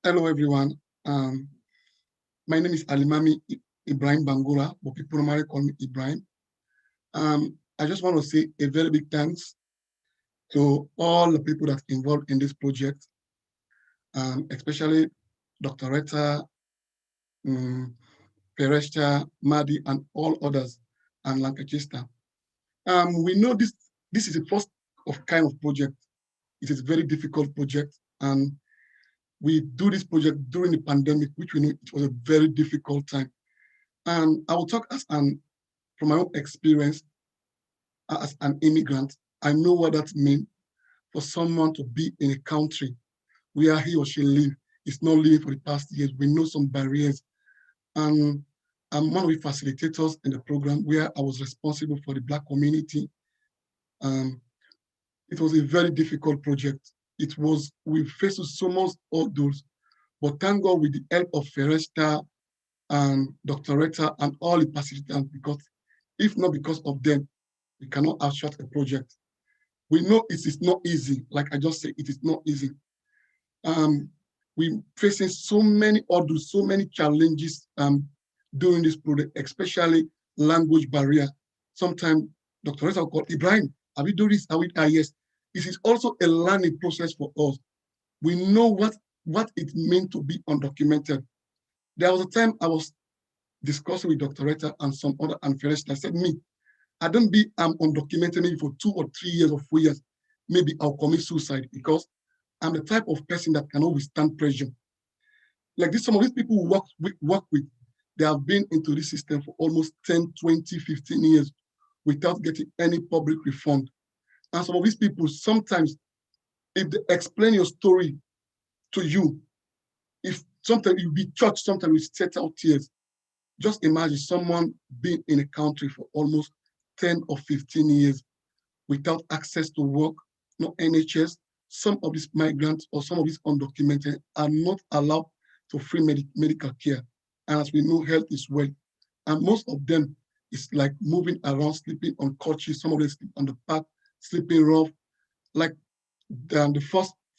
Hello, everyone. My name is Alimami Ibrahim Bangura, but people normally call me Ibrahim. I just want to say a very big thanks to all the people that are involved in this project, especially Dr. Retta, Pereshta, Madi, and all others, and Lankachista. We know this is the first of kind of project. It is a very difficult project, and we do this project during the pandemic, which we know it was a very difficult time. And I will talk from my own experience as an immigrant. I know what that means for someone to be in a country where he or she lives, is not living for the past years. We know some barriers. And I'm one of the facilitators in the program where I was responsible for the Black community. It was a very difficult project. We faced so much hurdles, but thank God with the help of Feresta and Dr. Retta and all the facilitators, because if not because of them, we cannot have shot a project. We know it is not easy. Like I just said, it is not easy. We're facing so many hurdles, so many challenges during this project, especially language barrier. Sometimes Dr. Retta will call, Ibrahim, have you done this? Yes. It is also a learning process for us. We know what it means to be undocumented. There was a time I was discussing with Dr. Retta and some other unfairness. I said, I'm undocumented maybe for 2 or 3 years or 4 years. Maybe I'll commit suicide because I'm the type of person that cannot withstand pressure. Like this, some of these people who work with, they have been into this system for almost 10, 20, 15 years without getting any public refund. And some of these people, sometimes, if they explain your story to you, if sometimes you'll be touched, sometimes you set out tears. Just imagine someone being in a country for almost 10 or 15 years without access to work, no NHS. Some of these migrants or some of these undocumented are not allowed to free medical care. And as we know, health is wealth. And most of them is like moving around, sleeping on couches, some of them sleep on the park, sleeping rough. Like the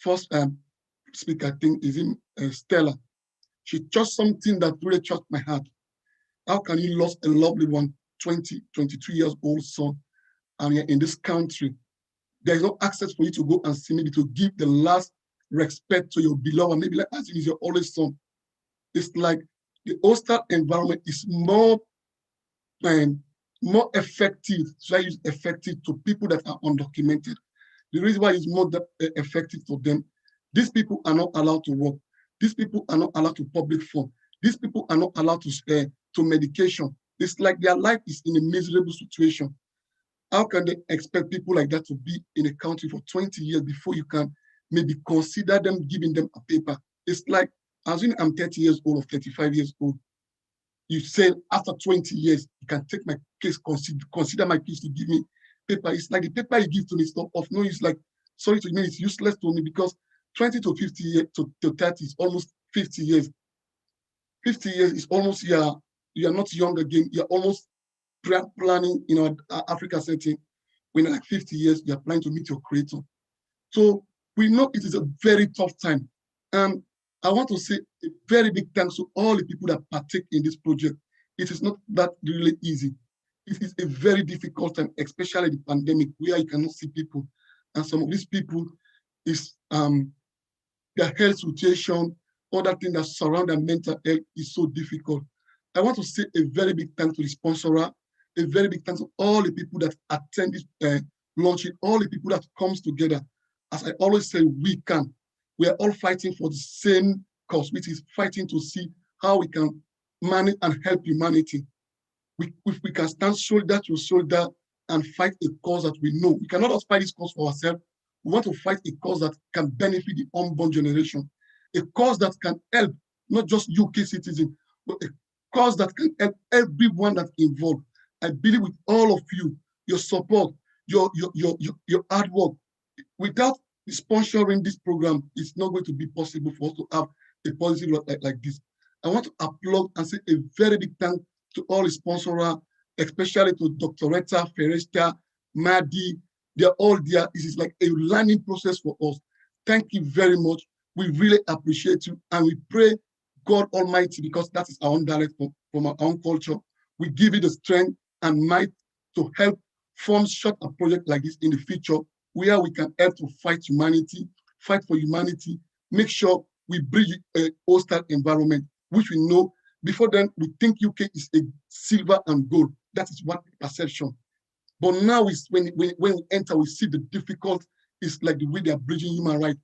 first speaker, I think, is in Stella. She touched something that really touched my heart. How can you lose a lovely one, 20, 22 years old son, and you're in this country? There's no access for you to go and see, maybe to give the last respect to your beloved, maybe like as it is your only son. It's like the hostile environment is more effective, so I use effective to people that are undocumented. The reason why it's more effective for them, these people are not allowed to work. These people are not allowed to public fund. These people are not allowed to medication. It's like their life is in a miserable situation. How can they expect people like that to be in a country for 20 years before you can maybe consider them giving them a paper? It's like, assuming I'm 30 years old or 35 years old, you say after 20 years, you can take my case, consider my case to give me paper. It's like the paper you give to me is not of no use. Like, sorry to me, it's useless to me because 20 to 50 years to 30 is almost 50 years. 50 years is almost, you are not young again. You're almost planning, Africa setting. When like 50 years, you're planning to meet your creator. So we know it is a very tough time. And I want to say a very big thanks to all the people that partake in this project. It is not that really easy. It is a very difficult time, especially the pandemic, where you cannot see people. And some of these people is their health situation, other things that surround their mental health is so difficult. I want to say a very big thanks to the sponsorer, a very big thanks to all the people that attend this launching, all the people that comes together. As I always say, we are all fighting for the same cause, which is fighting to see how we can manage and help humanity. If we can stand shoulder to shoulder and fight a cause that we know, we cannot just fight this cause for ourselves. We want to fight a cause that can benefit the unborn generation, a cause that can help not just UK citizens, but a cause that can help everyone that's involved. I believe with all of you, your support, your hard work, without sponsoring this program, it's not going to be possible for us to have a policy like this. I want to applaud and say a very big thank to all the sponsorers, especially to Dr. Retta, Feresta, Madi. They're all there. This is like a learning process for us. Thank you very much. We really appreciate you. And we pray God Almighty, because that is our own dialect from our own culture. We give you the strength and might to help form such a project like this in the future, where we can help to fight humanity, fight for humanity, make sure we bridge a hostile environment, which we know before then we think UK is a silver and gold. That is one perception. But now when we enter, we see the difficult is like the way they are bridging human rights.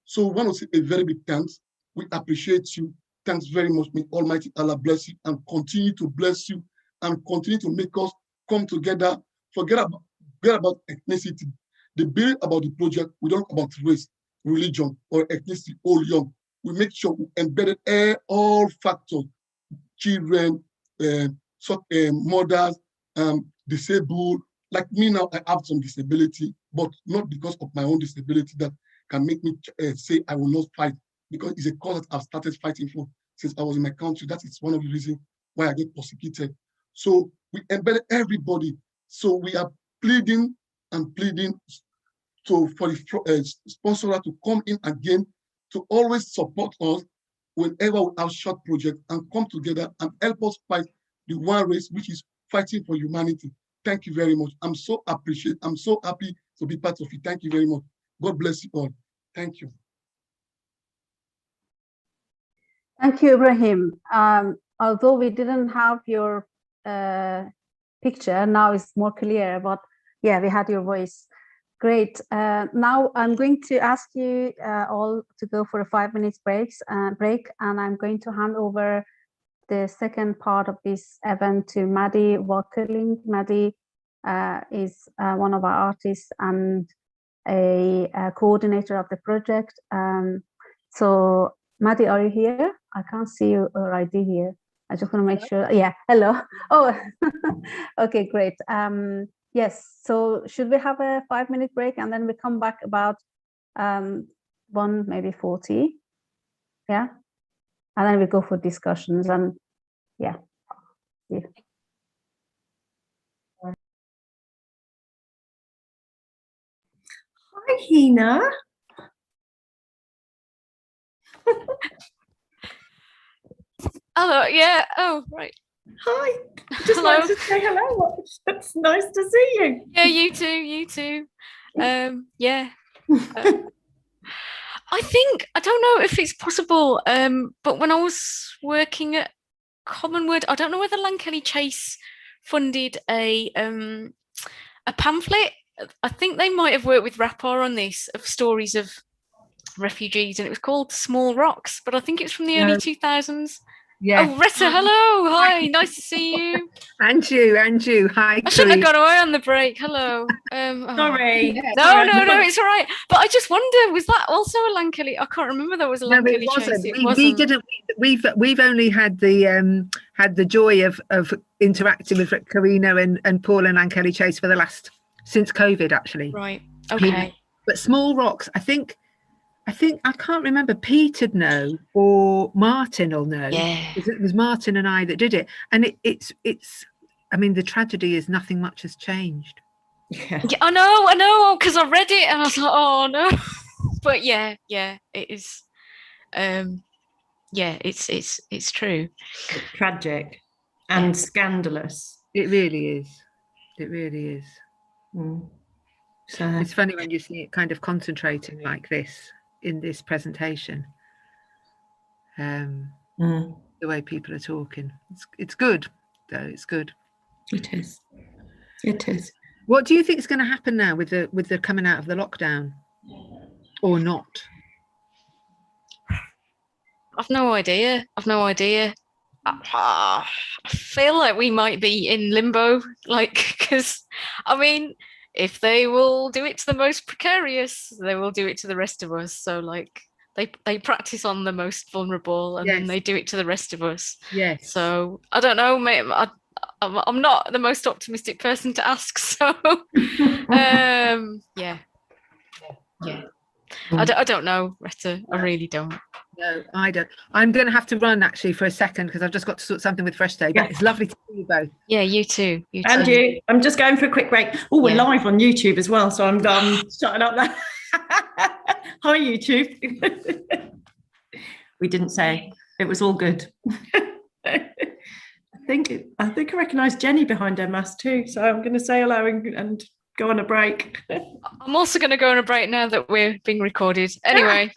So we want to say a very big thanks. We appreciate you. Thanks very much. May Almighty Allah bless you and continue to bless you and continue to make us come together. Forget about ethnicity. The bill about the project, we don't talk about race, religion, or ethnicity, old, young. We make sure we embedded all factors, children, mothers, disabled. Like me now, I have some disability, but not because of my own disability that can make me say I will not fight, because it's a cause that I've started fighting for since I was in my country. That is one of the reasons why I get persecuted. So we embedded everybody. So we are pleading and pleading for the sponsor to come in again, to always support us whenever we have short projects and come together and help us fight the one race, which is fighting for humanity. Thank you very much. I'm so happy to be part of it. Thank you very much. God bless you all. Thank you. Thank you, Ibrahim. Although we didn't have your picture, now it's more clear, but yeah, we had your voice. Great. Now I'm going to ask you all to go for a 5 minutes break, and I'm going to hand over the second part of this event to Maddie Walkerling. Maddie is one of our artists and a coordinator of the project. So Maddie, are you here? I can't see your ID here. I just want to make sure. Yeah, hello. Oh, okay, great. Yes, so should we have a 5 minute break and then we come back about 1, maybe 40? Yeah, and then we go for discussions and yeah. Hi, Hina. Hello, yeah, oh, right. Hi, just wanted to say hello. It's nice to see you. Yeah, you too. Yeah. I don't know if it's possible, but when I was working at Common Word, I don't know whether Lankelly Chase funded a pamphlet. I think they might have worked with Rapport on this, of stories of refugees, and it was called Small Rocks, but I think it's from the early 2000s. Yeah. Oh, Retta, hello. Hi, nice to see you. And you. Hi. I shouldn't have got away on the break. Hello. Sorry. No, it's all right. But I just wonder, was that also a Lankelly? I can't remember there was a Lankelly Chase. It wasn't. We didn't. We've only had the joy of interacting with Karina and Paul and Lankelly Chase for the last, since COVID actually. Right. Okay. But Small Rocks, I think I can't remember, Pete'd know or Martin will know. Yeah. It was Martin and I that did it. And it's I mean, the tragedy is nothing much has changed. Yeah, I know, because I read it and I was like, oh no. But yeah, it is. Yeah, it's true. It's tragic and scandalous. It really is. Mm. So it's funny when you see it kind of concentrating like this. in this presentation. The way people are talking, it's good though. It's good. It is. It is. What do you think is going to happen now with the coming out of the lockdown, or not? I've no idea. I feel like we might be in limbo, like, because I mean, if they will do it to the most precarious, they will do it to the rest of us. So like they practice on the most vulnerable, and then they do it to the rest of us. Yes. So I don't know, mate. I'm not the most optimistic person to ask. So yeah. I don't know, Retta. I really don't. No, I don't. I'm going to have to run actually for a second because I've just got to sort something with Fresh Day. But it's lovely to see you both. Yeah, you too. You and too. you. I'm just going for a quick break. Oh, we're live on YouTube as well, so I'm shutting up there. Hi, YouTube. We didn't say. It was all good. I think I recognise Jenny behind her mask too. So I'm going to say hello and go on a break. I'm also going to go on a break now that we're being recorded. Anyway,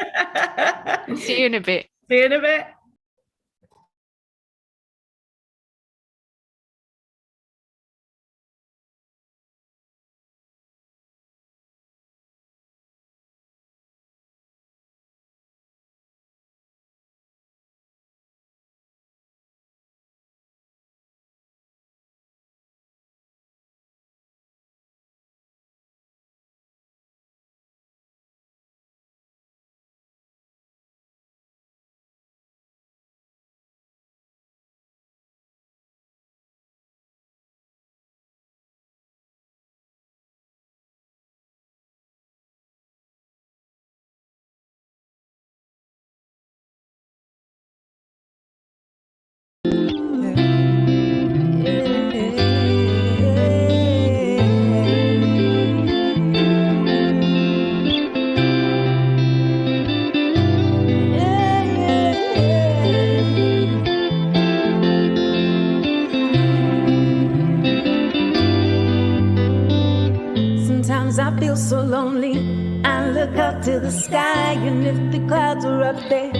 see you in a bit. See you in a bit. I feel so lonely. I look up to the sky, and if the clouds are up there,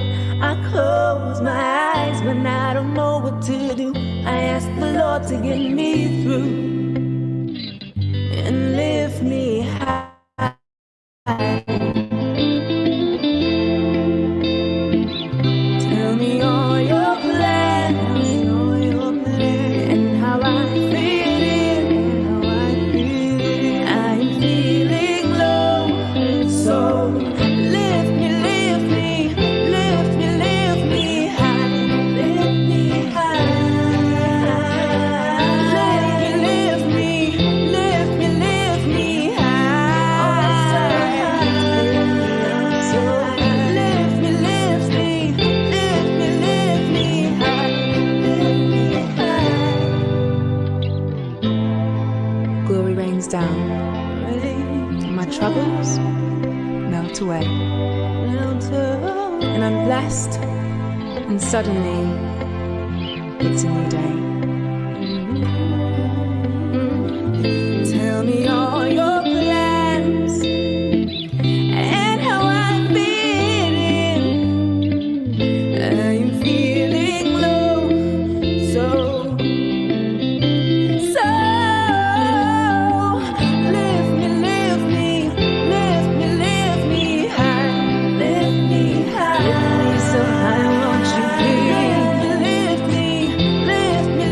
I close my eyes when I don't know what to do. I ask the Lord to get me through and lift me high. Tell me all your plans, and how I fit in, I'm feeling low, so lift me high, lift me high. Lift me high. So lift me high. Glory rains down, my troubles melt away, and I'm blessed, and suddenly it's a new day. Tell me all your plans and how I fit in. I'm feeling low, so lift me high, lift me high. Lift me so high, won't you please? Lift me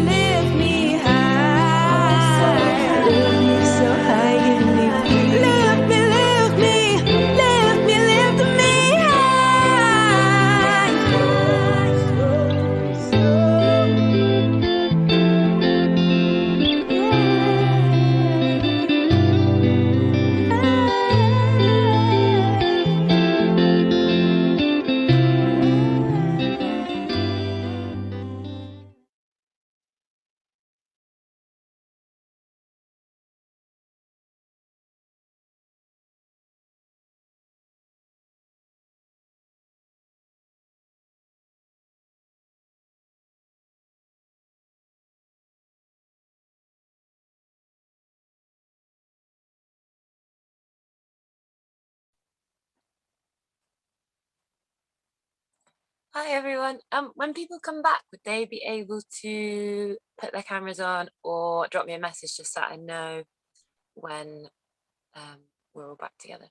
Hi everyone. When people come back, would they be able to put their cameras on or drop me a message just so I know when we're all back together?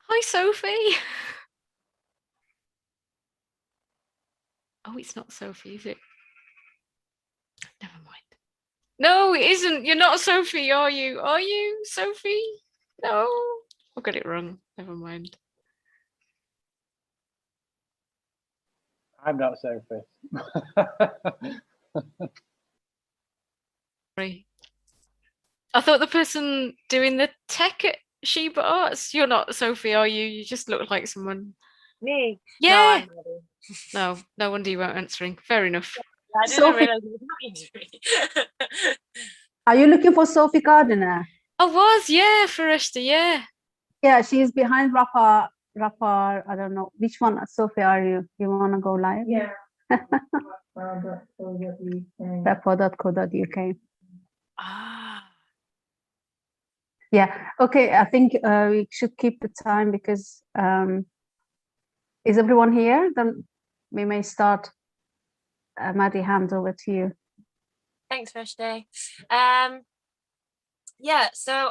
Hi, Sophie. Oh, it's not Sophie, is it? Never mind. No, it isn't. You're not Sophie, are you? Are you Sophie? No, I got it wrong. Never mind. I'm not Sophie. Sorry. I thought the person doing the tech at Sheba Arts, you're not Sophie, are you? You just look like someone. Me? Yeah. No, No, no wonder you weren't answering. Fair enough. I didn't realize it was not you. Are you looking for Sophie Gardiner? I was, yeah, Farishta, yeah. Yeah, she's behind Rapper, I don't know. Which one, Sophie, are you? You want to go live? Yeah. Rapper.co.uk. Ah. Yeah, okay, I think we should keep the time because is everyone here? Then we may start. Maddie, hand over to you. Thanks, Freshday. Yeah, so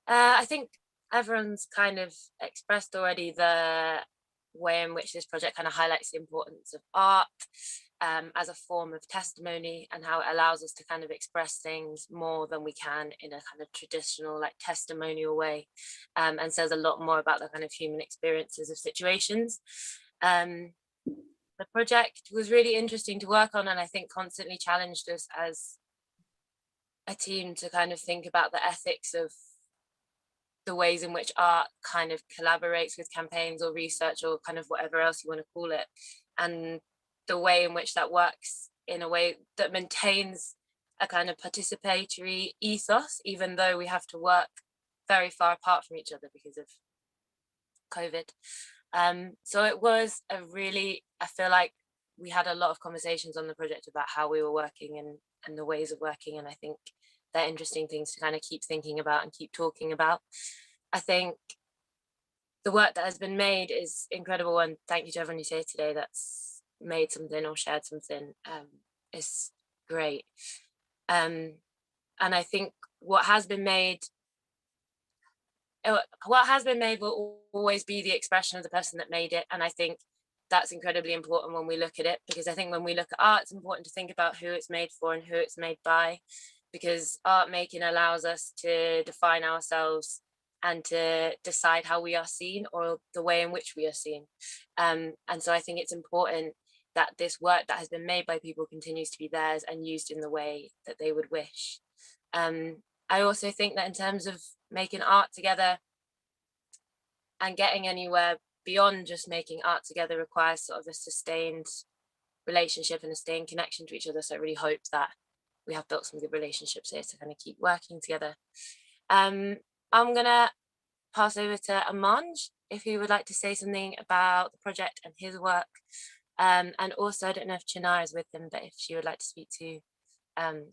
I think everyone's kind of expressed already the way in which this project kind of highlights the importance of art as a form of testimony and how it allows us to kind of express things more than we can in a kind of traditional like testimonial way, and says a lot more about the kind of human experiences of situations. The project was really interesting to work on and I think constantly challenged us as a team to kind of think about the ethics of the ways in which art kind of collaborates with campaigns or research or kind of whatever else you want to call it, and the way in which that works in a way that maintains a kind of participatory ethos, even though we have to work very far apart from each other because of COVID. So it was a really, I feel like we had a lot of conversations on the project about how we were working and the ways of working. And I think they're interesting things to kind of keep thinking about and keep talking about. I think the work that has been made is incredible. And thank you to everyone who's here today that's made something or shared something. It's great. And I think what has been made will always be the expression of the person that made it. And I think that's incredibly important when we look at it, because I think when we look at art, it's important to think about who it's made for and who it's made by, because art making allows us to define ourselves and to decide how we are seen or the way in which we are seen. And so I think it's important that this work that has been made by people continues to be theirs and used in the way that they would wish. I also think that in terms of making art together and getting anywhere beyond just making art together requires sort of a sustained relationship and a sustained connection to each other. So I really hope that we have built some good relationships here to kind of keep working together. I'm gonna pass over to Amanj if he would like to say something about the project and his work. And also, I don't know if Chinar is with him, but if she would like to speak to,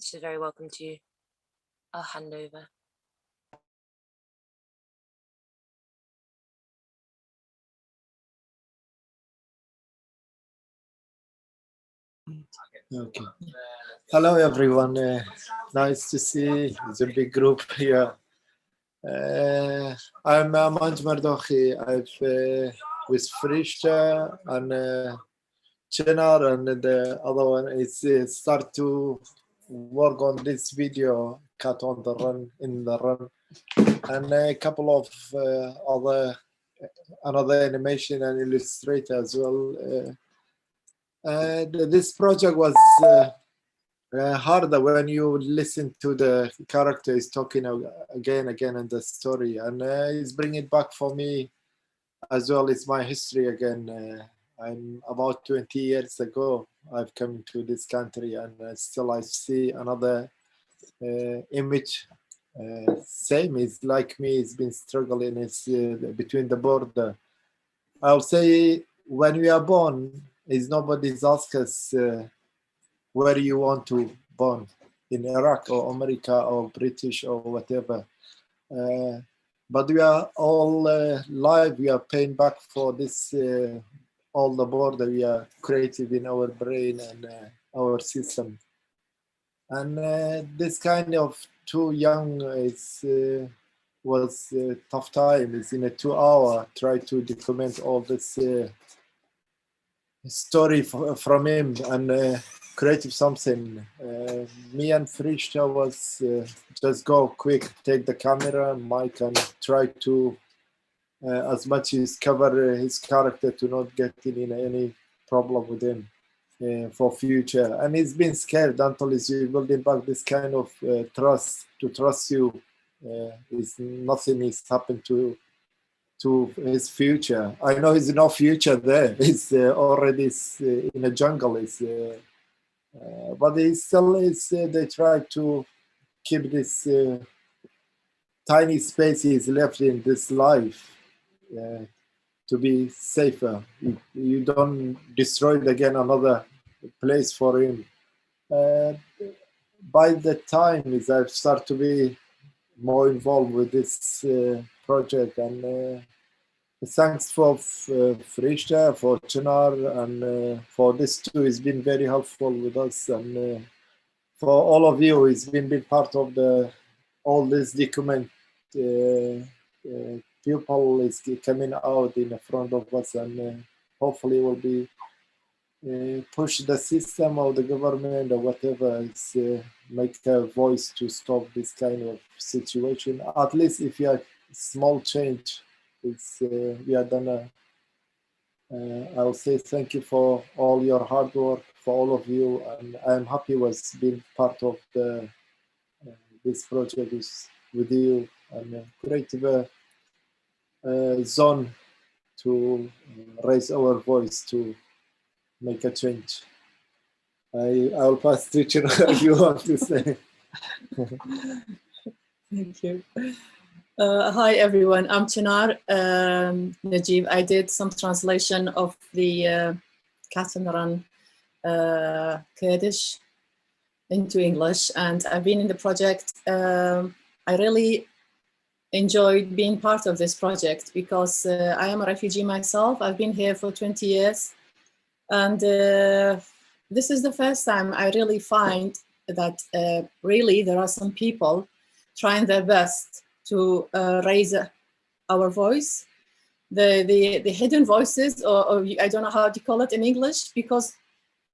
she's very welcome to. I'll hand over. Okay. Hello, everyone. Nice to see it's a big group here. I'm Amanj Mardokhi. I've with Farishta and Chinar, and the other one is start to work on this video, Cat on the Run, in the Run, and a couple of another animation and illustrator as well. This project was harder when you listen to the characters talking again in the story, and it's bringing it back for me as well. It's my history again. I'm about 20 years ago I've come to this country, and still I see another image. Same is like me. It's been struggling. It's between the border. I'll say when we are born, is nobody's asked us where you want to born, in Iraq or America or British or whatever. but we are all live. We are paying back for this, all the more that we are creative in our brain and our system. And this kind of too young was a tough time. It's in a 2 hour, try to document all this story from him and creative something. Me and Frishta was just go quick, take the camera, mic, and try to as much as cover his character to not get in any problem with him for future. And he's been scared until he's building back this kind of trust, to trust you. Is nothing is happened to his future. I know he's no future there. He's already in a jungle. But he still is. They try to keep this tiny space he's left in this life to be safer. You don't destroy it again, another place for him. By the time I start to be more involved with this project, and thanks for Frishta, for Chinar, and for this too. He's been very helpful with us, and for all of you, he's been part of all this document. People is coming out in the front of us, and hopefully will be push the system or the government or whatever is make a voice to stop this kind of situation. At least if you have small change, it's we are gonna. I'll say thank you for all your hard work, for all of you, and I'm happy was being part of this project with you, and creative zone to raise our voice to make a change. I'll pass to Chinar if you want to say. Thank you. Hi everyone, I'm Chinar Najib. I did some translation of the Catamaran Kurdish into English, and I've been in the project. I really enjoyed being part of this project because I am a refugee myself. I've been here for 20 years. And this is the first time I really find that really there are some people trying their best to raise our voice, the hidden voices, or I don't know how to call it in English, because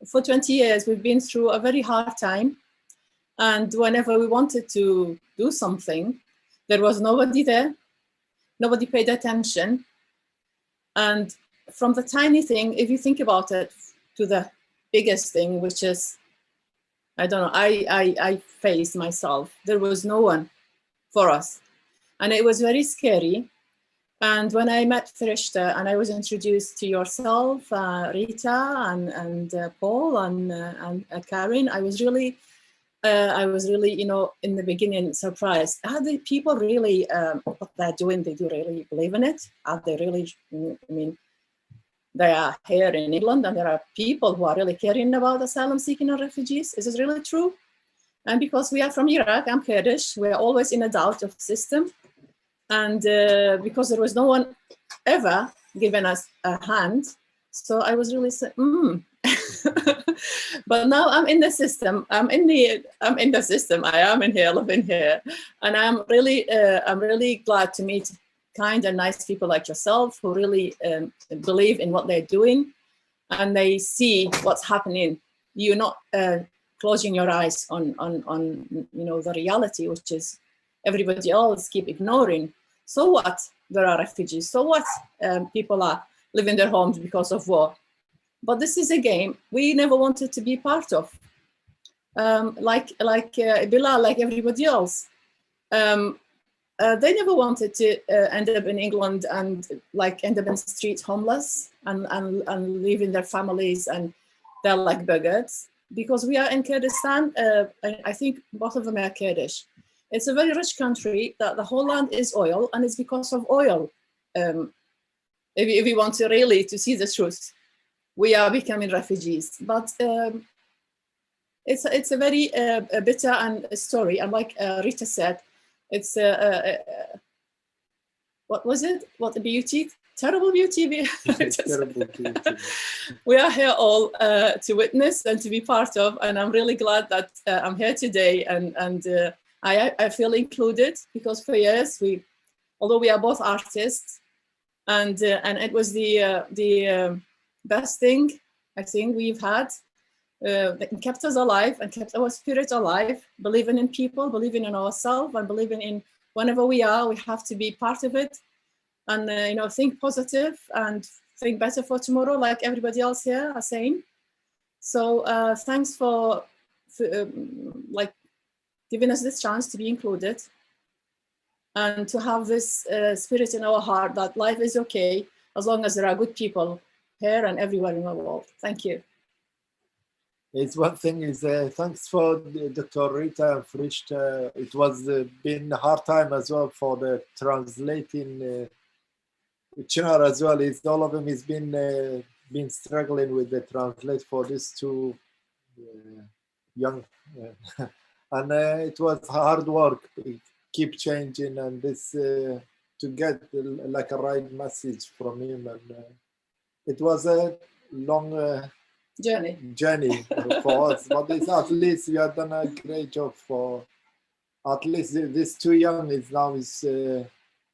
for 20 years we've been through a very hard time. And whenever we wanted to do something, there was nobody there, nobody paid attention. And from the tiny thing, if you think about it, to the biggest thing, which is, I don't know, I faced myself. There was no one for us. And it was very scary. And when I met Frishta and I was introduced to yourself, Rita and Paul and Karen, I was really, you know, in the beginning surprised. Are the people really, what they're doing, they do really believe in it? Are they really, I mean, they are here in England and there are people who are really caring about asylum seeking and refugees. Is this really true? And because we are from Iraq, I'm Kurdish, we're always in a doubt of system. And because there was no one ever given us a hand, so I was really saying, But now I'm in the system. I'm in the system. I am in here, living here, and I'm really glad to meet kind and nice people like yourself who really believe in what they're doing, and they see what's happening. You're not closing your eyes on you know, the reality, which is everybody else keep ignoring. So what? There are refugees. So what? People are leaving their homes because of war. But this is a game we never wanted to be part of. Like Bilal, like everybody else. They never wanted to end up in England and like end up in the streets homeless and leaving their families, and they're like beggars. Because we are in Kurdistan, I think both of them are Kurdish. It's a very rich country that the whole land is oil, and it's because of oil. If we want to really to see the truth, we are becoming refugees. But it's a very bitter and story. And like Rita said, it's what was it? What a beauty, terrible beauty. Terrible beauty. We are here all to witness and to be part of, and I'm really glad that I'm here today, and I feel included, because for years although we are both artists, and it was the best thing I think we've had. That kept us alive and kept our spirit alive, believing in people, believing in ourselves, and believing in whenever we are, we have to be part of it, and think positive and think better for tomorrow, like everybody else here are saying. So thanks for like giving us this chance to be included and to have this spirit in our heart that life is okay as long as there are good people here and everywhere in the world. Thank you. It's one thing is thanks for Dr. Rita and Frishta. It was been a hard time as well for the translating Chinar as well. It's all of them has been struggling with the translate for these two young and it was hard work. Keep changing and this to get like a right message from him, and it was a long journey for us, but it's at least we have done a great job for at least this too young is now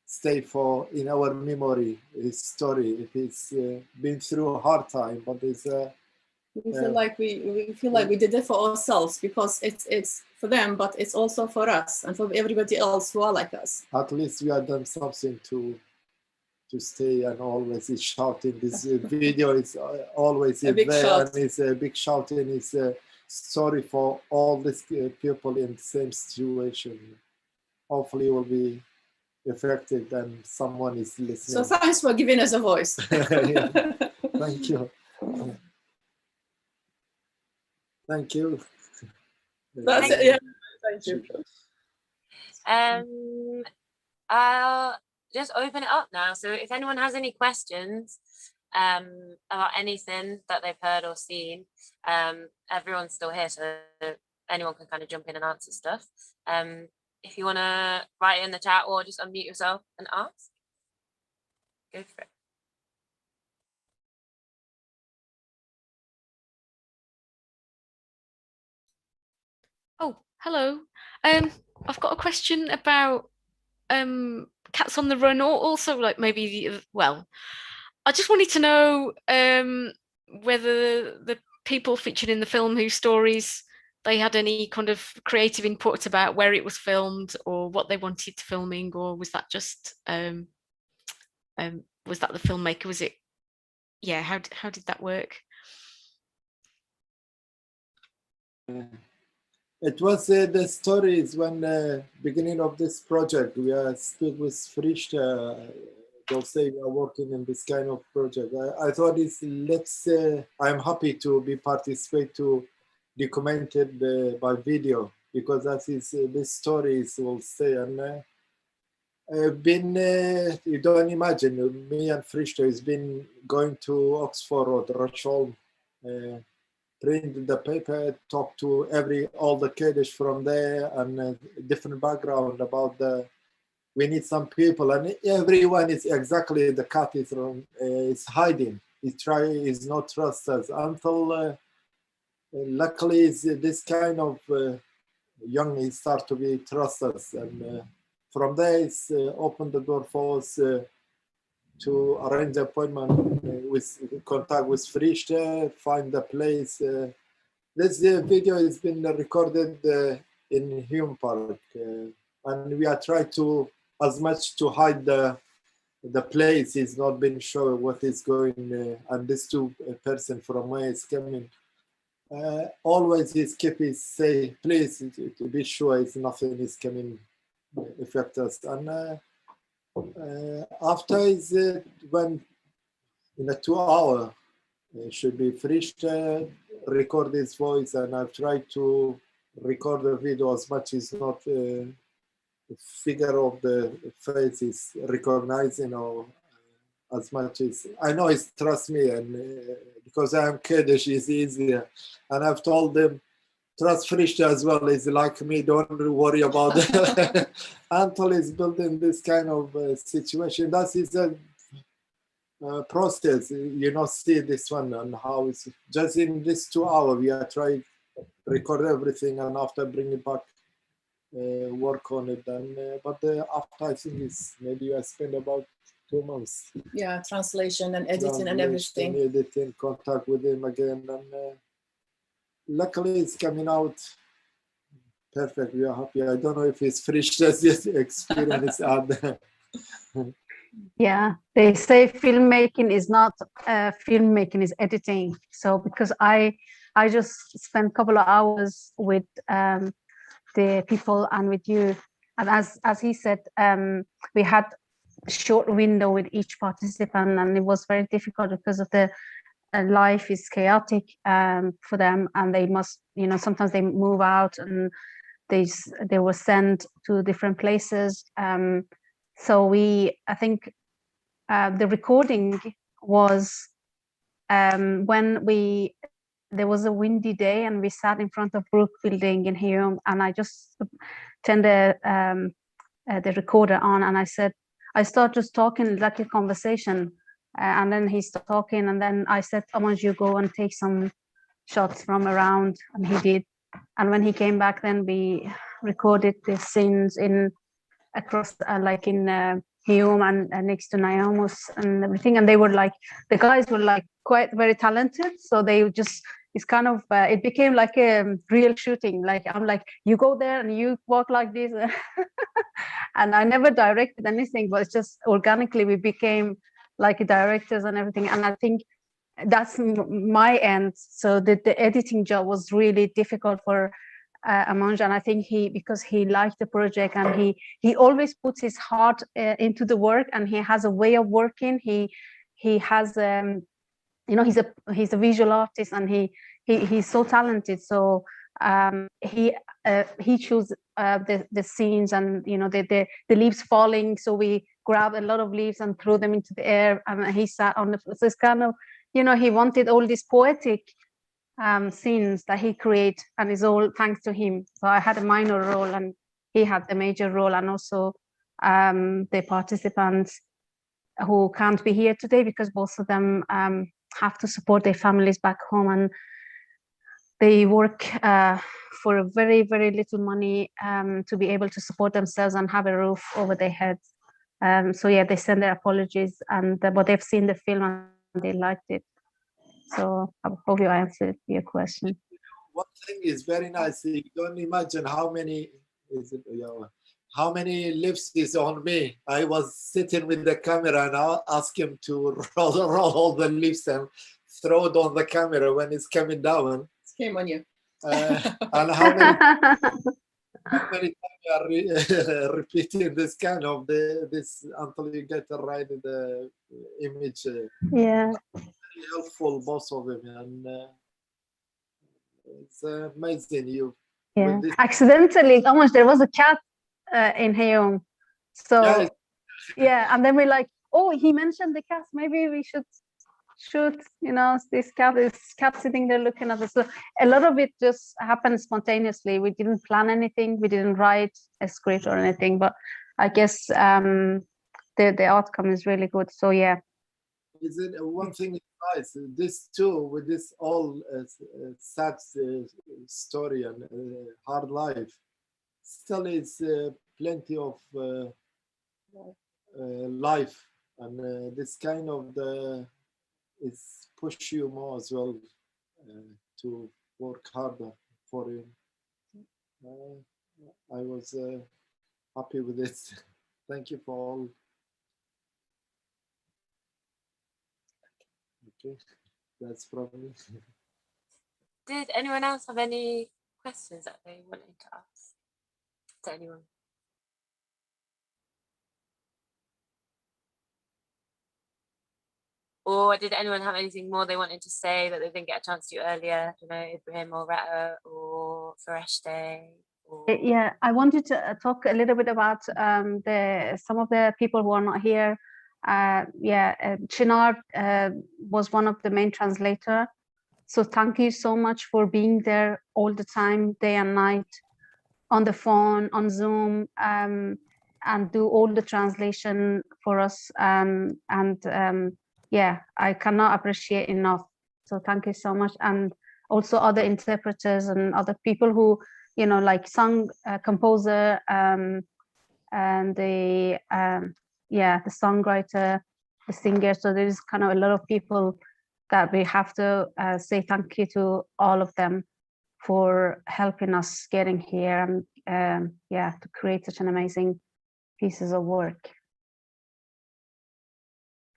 stay for in our memory his story. It's been through a hard time, but it's we feel like we did it for ourselves, because it's for them, but it's also for us and for everybody else who are like us. At least we have done something to stay, and always is shouting. This video is always a big there, shout. and it's a big shouting. It's a story for all these people in the same situation. Hopefully, it will be effective and someone is listening. So thanks for giving us a voice. Yeah. Thank you. Thank you. That's it. Yeah. Thank you. I'll just open it up now. So if anyone has any questions about anything that they've heard or seen, everyone's still here, so anyone can kind of jump in and answer stuff. If you want to write it in the chat or just unmute yourself and ask, go for it. Oh, hello. I've got a question about Cats on the Run, or also like maybe I just wanted to know whether the people featured in the film whose stories they had any kind of creative input about where it was filmed or what they wanted filming, or was that just was that the filmmaker? Was it, yeah, how did that work? It was the stories when beginning of this project. We are still with Frishta. They'll say we are working in this kind of project. I thought I'm happy to be participate to documented by video, because that is the stories will stay. And you don't imagine, me and Frishta has been going to Oxford or Rocholm, print the paper, talk to all the Kurdish from there, and different background about we need some people, and everyone is exactly the cat is hiding. Is not trust us until luckily this kind of young he start to be trust us, and from there it's opened the door for us to arrange the appointment with contact with Frishta, find the place. This video has been recorded in Hume Park, and we are trying to as much to hide the place. Is not been shown what is going, and this two person from where is coming. Always his keep is say, please to be sure it's nothing is coming affect us. And after is when in a 2 hour should be Frishta record his voice, and I've tried to record the video as much as not figure of the face is recognizing, or as much as I know it's trust me, and because I'm Kurdish it's easier. And I've told them trust Frishta as well. Is like me. Don't worry about it. Anatol is building this kind of situation. That is a process. You know, see this one and how it's just in this 2 hours we are trying record everything and after bring it back, work on it. And but after I think it's maybe I spend about 2 months. Yeah, translation and editing and everything. Editing, contact with him again, and luckily it's coming out perfect. We are happy. I don't know if it's fresh as this experience. Yeah, they say filmmaking is not filmmaking, is editing. So because I just spent a couple of hours with the people and with you, and as he said, we had a short window with each participant, and it was very difficult because of the life is chaotic for them, and they must, you know, sometimes they move out and they were sent to different places. So I think the recording was when there was a windy day and we sat in front of Brook Building in Hume, and I just turned the recorder on, and I started just talking like a conversation, and then he started talking, and then I said, Amanj, you go and take some shots from around, and he did. And when he came back, then we recorded the scenes across like in Hume and next to Nayamus and everything, and they were like, the guys were like quite very talented, so they just, it's kind of it became like a real shooting. Like I'm like, you go there and you walk like this. And I never directed anything, but it's just organically we became like directors and everything. And I think that's my end. So the editing job was really difficult for Amanj, and I think because he liked the project, and he always puts his heart into the work, and he has a way of working. He has you know, he's a visual artist, and he's so talented. So he chose the scenes, and you know, the leaves falling. So we grabbed a lot of leaves and threw them into the air, and he sat on the. So it's kind of, you know, he wanted all these poetic scenes that he create, and it's all thanks to him. So I had a minor role and he had the major role, and also the participants who can't be here today because both of them have to support their families back home, and they work for a very, very little money to be able to support themselves and have a roof over their heads. So yeah, they send their apologies, and but they've seen the film and they liked it. So I hope you answered your question. One thing is very nice. You don't imagine how many lifts is on me. I was sitting with the camera and I asked him to roll all the lifts and throw it on the camera when it's coming down. Shame on you. And how many times you are repeating this kind of this until you get the right the image. Yeah. Very helpful, both of them, and it's amazing. Yeah. Accidentally, almost there was a cat in Hume. So yeah, and then we're like, oh, he mentioned the cat. Maybe we should shoot, you know, this cat sitting there looking at us. So a lot of it just happened spontaneously. We didn't plan anything. We didn't write a script or anything, but I guess the outcome is really good. So yeah. Is it one thing is nice? This too, with this all sad story and hard life, still is plenty of life, and this kind of it's push you more as well to work harder for him. I was happy with this. Thank you for all. Okay, that's probably. Did anyone else have any questions that they wanted to ask to anyone? Or did anyone have anything more they wanted to say that they didn't get a chance to earlier? I don't know, Ibrahim or Rata or Fareshte? Yeah, I wanted to talk a little bit about some of the people who are not here. Chinar was one of the main translator, So thank you so much for being there all the time, day and night, on the phone, on Zoom, and do all the translation for us. Yeah, I cannot appreciate enough. So thank you so much. And also other interpreters and other people who, you know, like song composer, and the songwriter, the singer. So there's kind of a lot of people that we have to say thank you to all of them for helping us getting here and to create such an amazing pieces of work.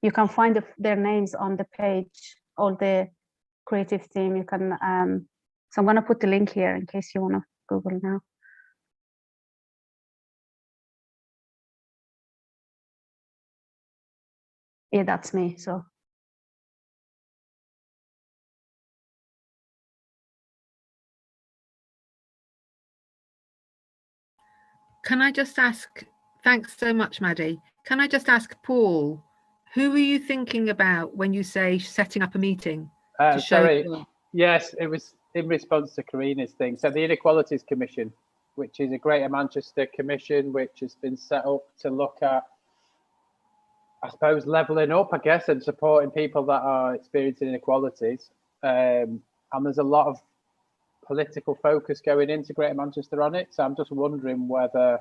You can find their names on the page, all the creative team. You can, so I'm gonna put the link here in case you wanna Google now. Yeah, that's me, so. Can I just ask, thanks so much, Maddie. Can I just ask Paul, who were you thinking about when you say setting up a meeting? Sorry, yes, it was in response to Karina's thing. So the Inequalities Commission, which is a Greater Manchester Commission, which has been set up to look at, I suppose, levelling up, I guess, and supporting people that are experiencing inequalities. And there's a lot of political focus going into Greater Manchester on it. So I'm just wondering whether,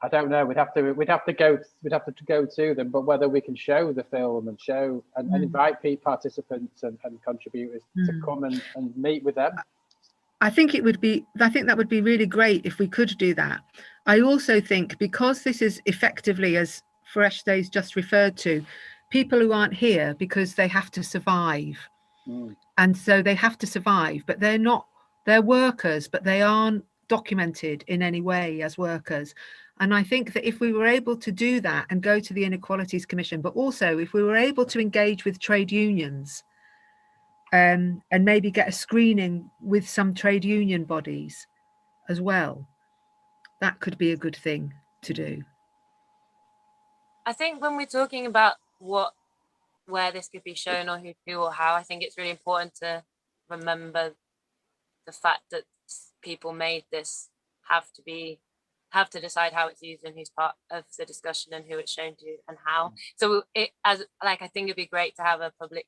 I don't know, we'd have to go to them, but whether we can show the film and show and invite participants and contributors to come and meet with them. I think that would be really great if we could do that. I also think, because this is effectively, as Fereshte's just referred to, people who aren't here because they have to survive. And so they have to survive, but they're workers, but they aren't documented in any way as workers. And I think that if we were able to do that and go to the Inequalities Commission, but also if we were able to engage with trade unions, and maybe get a screening with some trade union bodies as well, that could be a good thing to do. I think when we're talking about where this could be shown or who or how, I think it's really important to remember the fact that people made this have to decide how it's used and who's part of the discussion and who it's shown to and how. So I think it'd be great to have a public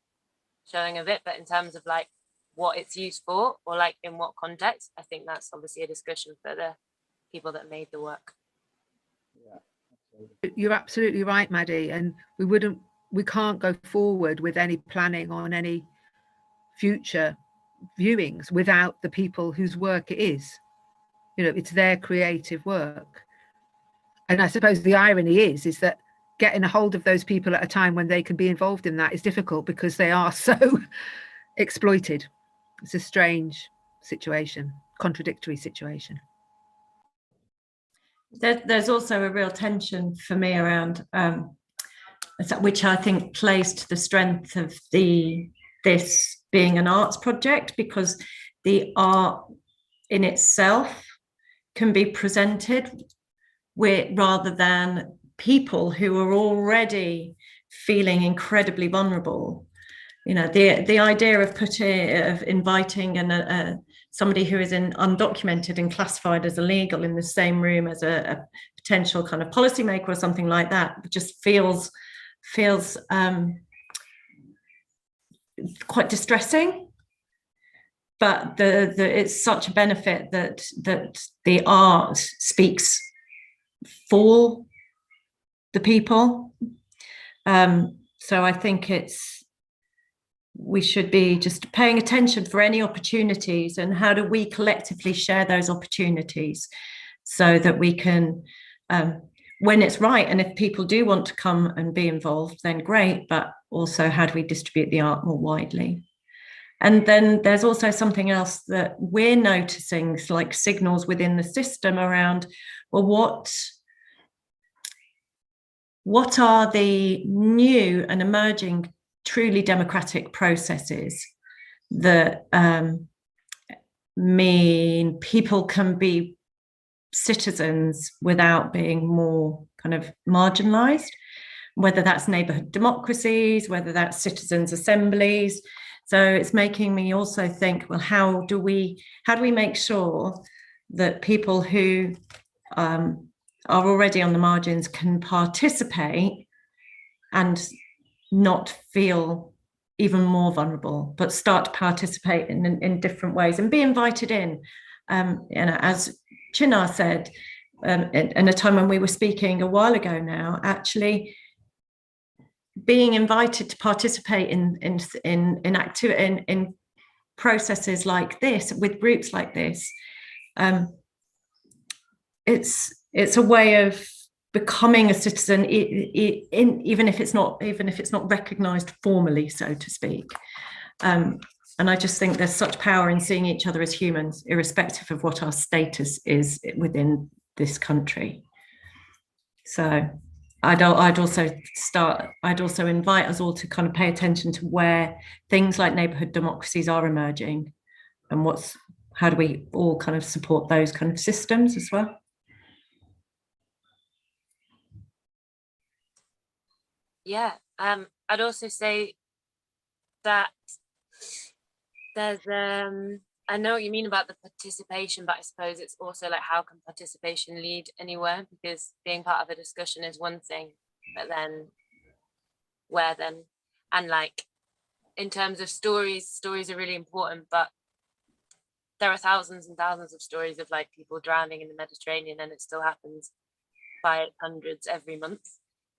showing of it, but in terms of like what it's used for or like in what context, I think that's obviously a discussion for the people that made the work. Yeah, you're absolutely right, Maddie, and we can't go forward with any planning on any future viewings without the people whose work it is. You know, it's their creative work. And I suppose the irony is that getting a hold of those people at a time when they can be involved in that is difficult because they are so exploited. It's a strange situation, contradictory situation. There's also a real tension for me around which I think plays to the strength of this being an arts project, because the art in itself can be presented rather than people who are already feeling incredibly vulnerable. You know, the idea of inviting somebody who is undocumented and classified as illegal in the same room as a potential kind of policymaker or something like that just feels quite distressing. But it's such a benefit that the art speaks for the people. So I think we should be just paying attention for any opportunities and how do we collectively share those opportunities so that we can, when it's right, and if people do want to come and be involved, then great, but also how do we distribute the art more widely? And then there's also something else that we're noticing, like signals within the system around, well, what are the new and emerging truly democratic processes that mean people can be citizens without being more kind of marginalized, whether that's neighborhood democracies, whether that's citizens' assemblies. So it's making me also think, well, how do we make sure that people who are already on the margins can participate and not feel even more vulnerable, but start to participate in different ways and be invited in. As Chinar said, in a time when we were speaking a while ago now, actually being invited to participate in processes like this, with groups like this, it's a way of becoming a citizen, even if it's not recognized formally, so to speak. And I just think there's such power in seeing each other as humans, irrespective of what our status is within this country. So I'd also invite us all to kind of pay attention to where things like neighborhood democracies are emerging, and how do we all kind of support those kind of systems as well. Yeah, I'd also say that there's I know what you mean about the participation, but I suppose it's also like, how can participation lead anywhere? Because being part of a discussion is one thing, but then where then? And like, in terms of stories are really important, but there are thousands and thousands of stories of like people drowning in the Mediterranean, and it still happens by hundreds every month.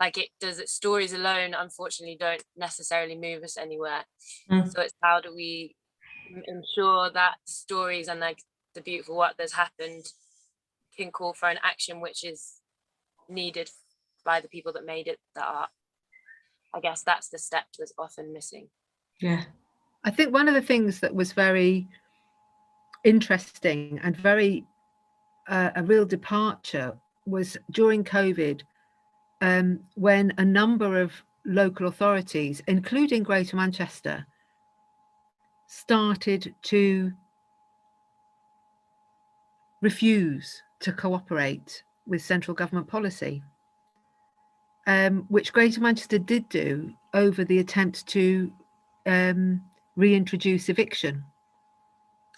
Like stories alone, unfortunately, don't necessarily move us anywhere. So it's, how do we ensure that stories and like the beautiful work that's happened can call for an action which is needed by the people that made it, that are, I guess that's the step that's often missing. Yeah, I think one of the things that was very interesting and very a real departure was during COVID, when a number of local authorities, including Greater Manchester, started to refuse to cooperate with central government policy, which Greater Manchester did do over the attempt to reintroduce eviction.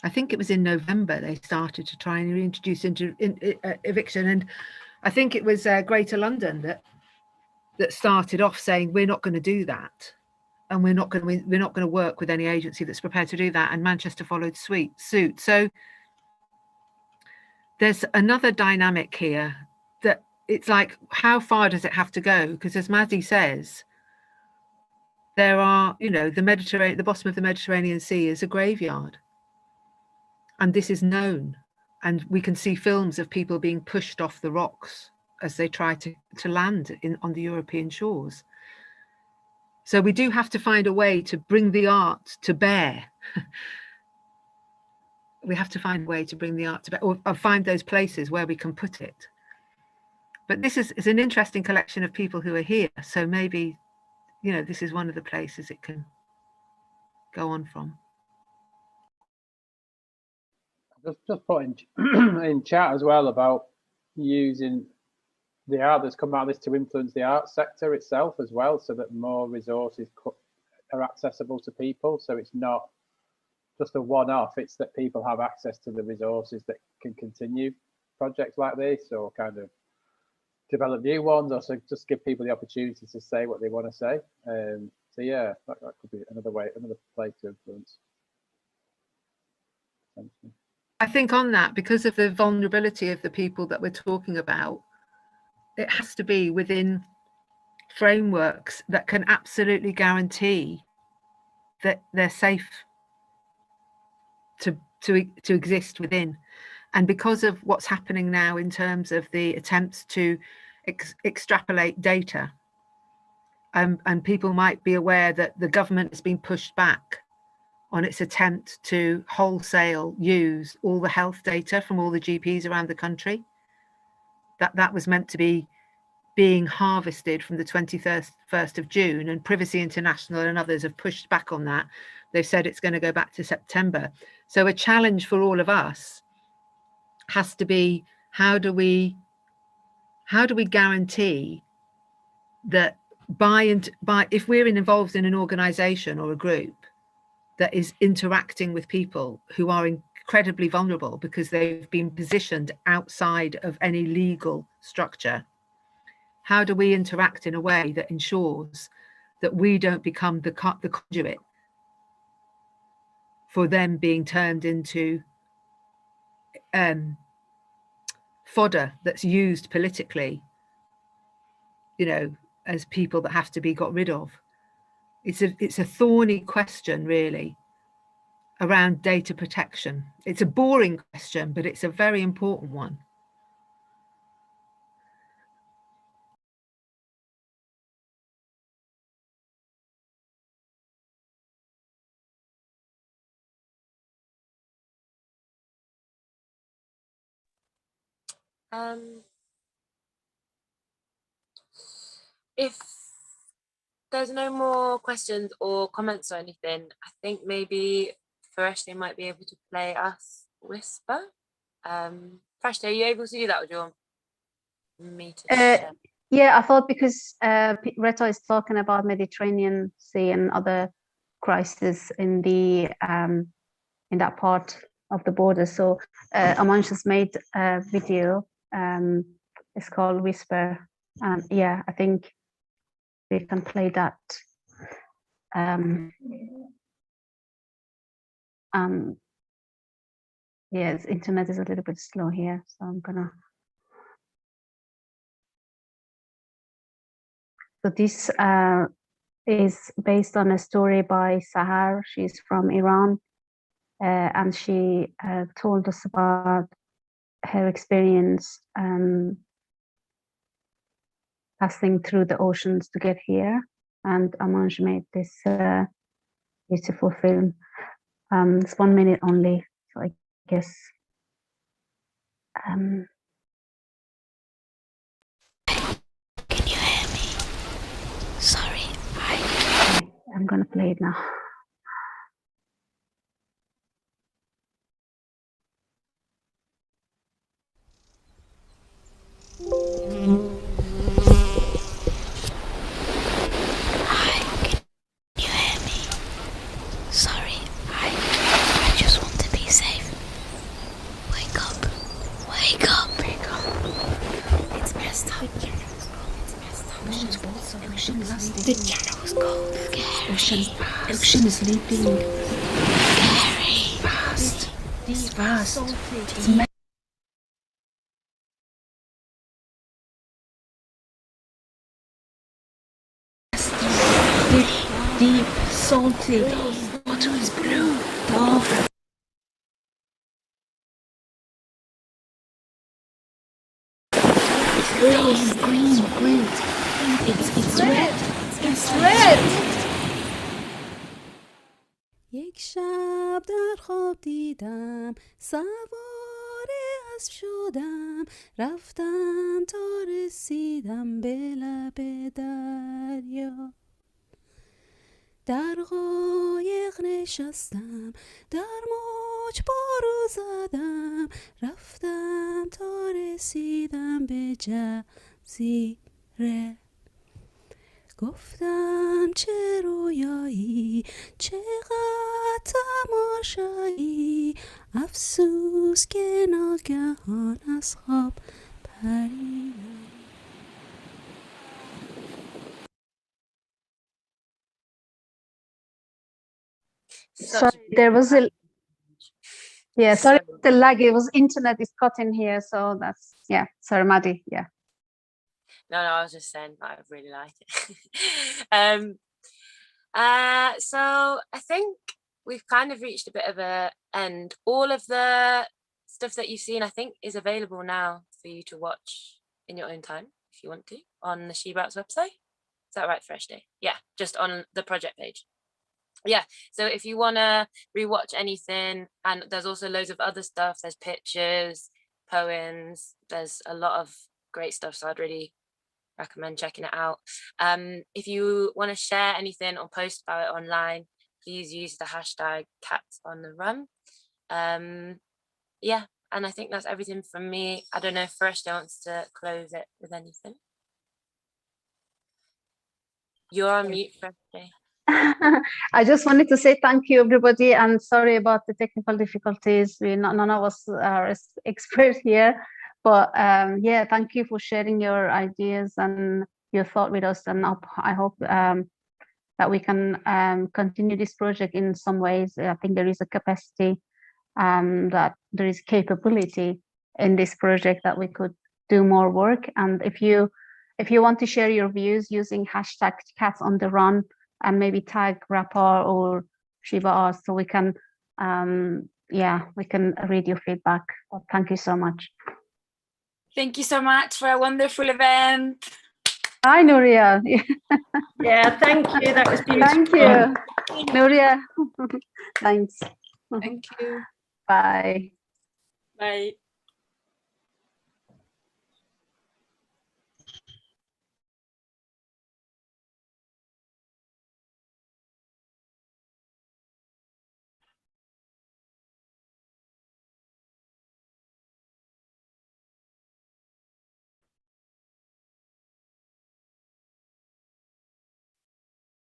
I think it was in November they started to try and reintroduce eviction, and I think it was Greater London that started off saying, we're not going to do that, and we're not going to work with any agency that's prepared to do that, and Manchester followed suit. So there's another dynamic here, that it's like, how far does it have to go? Because as Maddie says, there are, the bottom of the Mediterranean Sea is a graveyard, and this is known, and we can see films of people being pushed off the rocks as they try to land on the European shores. So we do have to find a way to bring the art to bear. We have to find a way to bring the art to bear, or find those places where we can put it. But this is an interesting collection of people who are here. So maybe, this is one of the places it can go on from. Just put in chat as well about using the art that's come out of this to influence the art sector itself as well, so that more resources are accessible to people. So it's not just a one-off, it's that people have access to the resources that can continue projects like this, or kind of develop new ones, or so just give people the opportunity to say what they want to say. So yeah, that could be another place to influence. I think on that, because of the vulnerability of the people that we're talking about, it has to be within frameworks that can absolutely guarantee that they're safe to exist within. And because of what's happening now in terms of the attempts to extrapolate data, and people might be aware that the government has been pushed back on its attempt to wholesale use all the health data from all the GPs around the country. That was meant to be being harvested from the 21st of June, and Privacy International and others have pushed back on that. They've said it's going to go back to September. So a challenge for all of us has to be, how do we guarantee that if we're involved in an organization or a group, that is interacting with people who are incredibly vulnerable because they've been positioned outside of any legal structure? How do we interact in a way that ensures that we don't become the conduit for them being turned into fodder that's used politically, you know, as people that have to be got rid of? It's a thorny question, really, around data protection. It's a boring question, but it's a very important one. If there's no more questions or comments or anything, I think maybe Fareshte might be able to play us Whisper. Fareshte, are you able to do that, or do you want me to share? Yeah, I thought because Retta is talking about Mediterranean Sea and other crises in the in that part of the border. So Aman has made a video. It's called Whisper. Yeah, I think we can play that. Yes, internet is a little bit slow here, so I'm gonna. So this is based on a story by Sahar. She's from Iran, and she told us about her experience passing through the oceans to get here. And Amanj made this beautiful film. It's 1 minute only, so I guess. Can you hear me? Sorry. Okay, I'm gonna play it now. The channel was cold. Ocean is leaping. Scary. Fast. It's fast. It's deep, salty. Water is blue. Dark. Green. It's red. It's red. یک شب در خواب دیدم سوار اسب شدم رفتم تا رسیدم به لب دریا در قایق نشستم در موج پارو زدم رفتم تا رسیدم به جزیره گفتم چه رویایی چقدر تماشایی افسوس که ناگهان از خواب پریدم. Sorry, there was a sorry the lag. It was internet is cutting here, so that's Sorry, Maddie. Yeah. No, I was just saying I really like it. So I think we've kind of reached a bit of a end. All of the stuff that you've seen, I think, is available now for you to watch in your own time, if you want to, on the She-Brats website. Is that right, Fareshte? Yeah, just on the project page. Yeah, so if you want to rewatch anything, and there's also loads of other stuff, there's pictures, poems, there's a lot of great stuff, so I'd really recommend checking it out. If you want to share anything or post about it online, please use the hashtag #CatsOnTheRun. Yeah, and I think that's everything from me. I don't know if Fareshte wants to close it with anything. You're on mute, Fareshte. I just wanted to say thank you, everybody, and sorry about the technical difficulties. None of us are expert here, but yeah, thank you for sharing your ideas and your thought with us. And I hope that we can continue this project in some ways. I think there is a capacity, that there is capability in this project that we could do more work. And if you want to share your views using hashtag Cats on the Run, and maybe tag Rapport or Shiva Art, so we can we can read your feedback. But thank you so much. Thank you so much for a wonderful event. Hi, Nuria. Yeah, thank you. That was beautiful. Thank you, Nuria. Thanks. Thank you. Bye. Bye.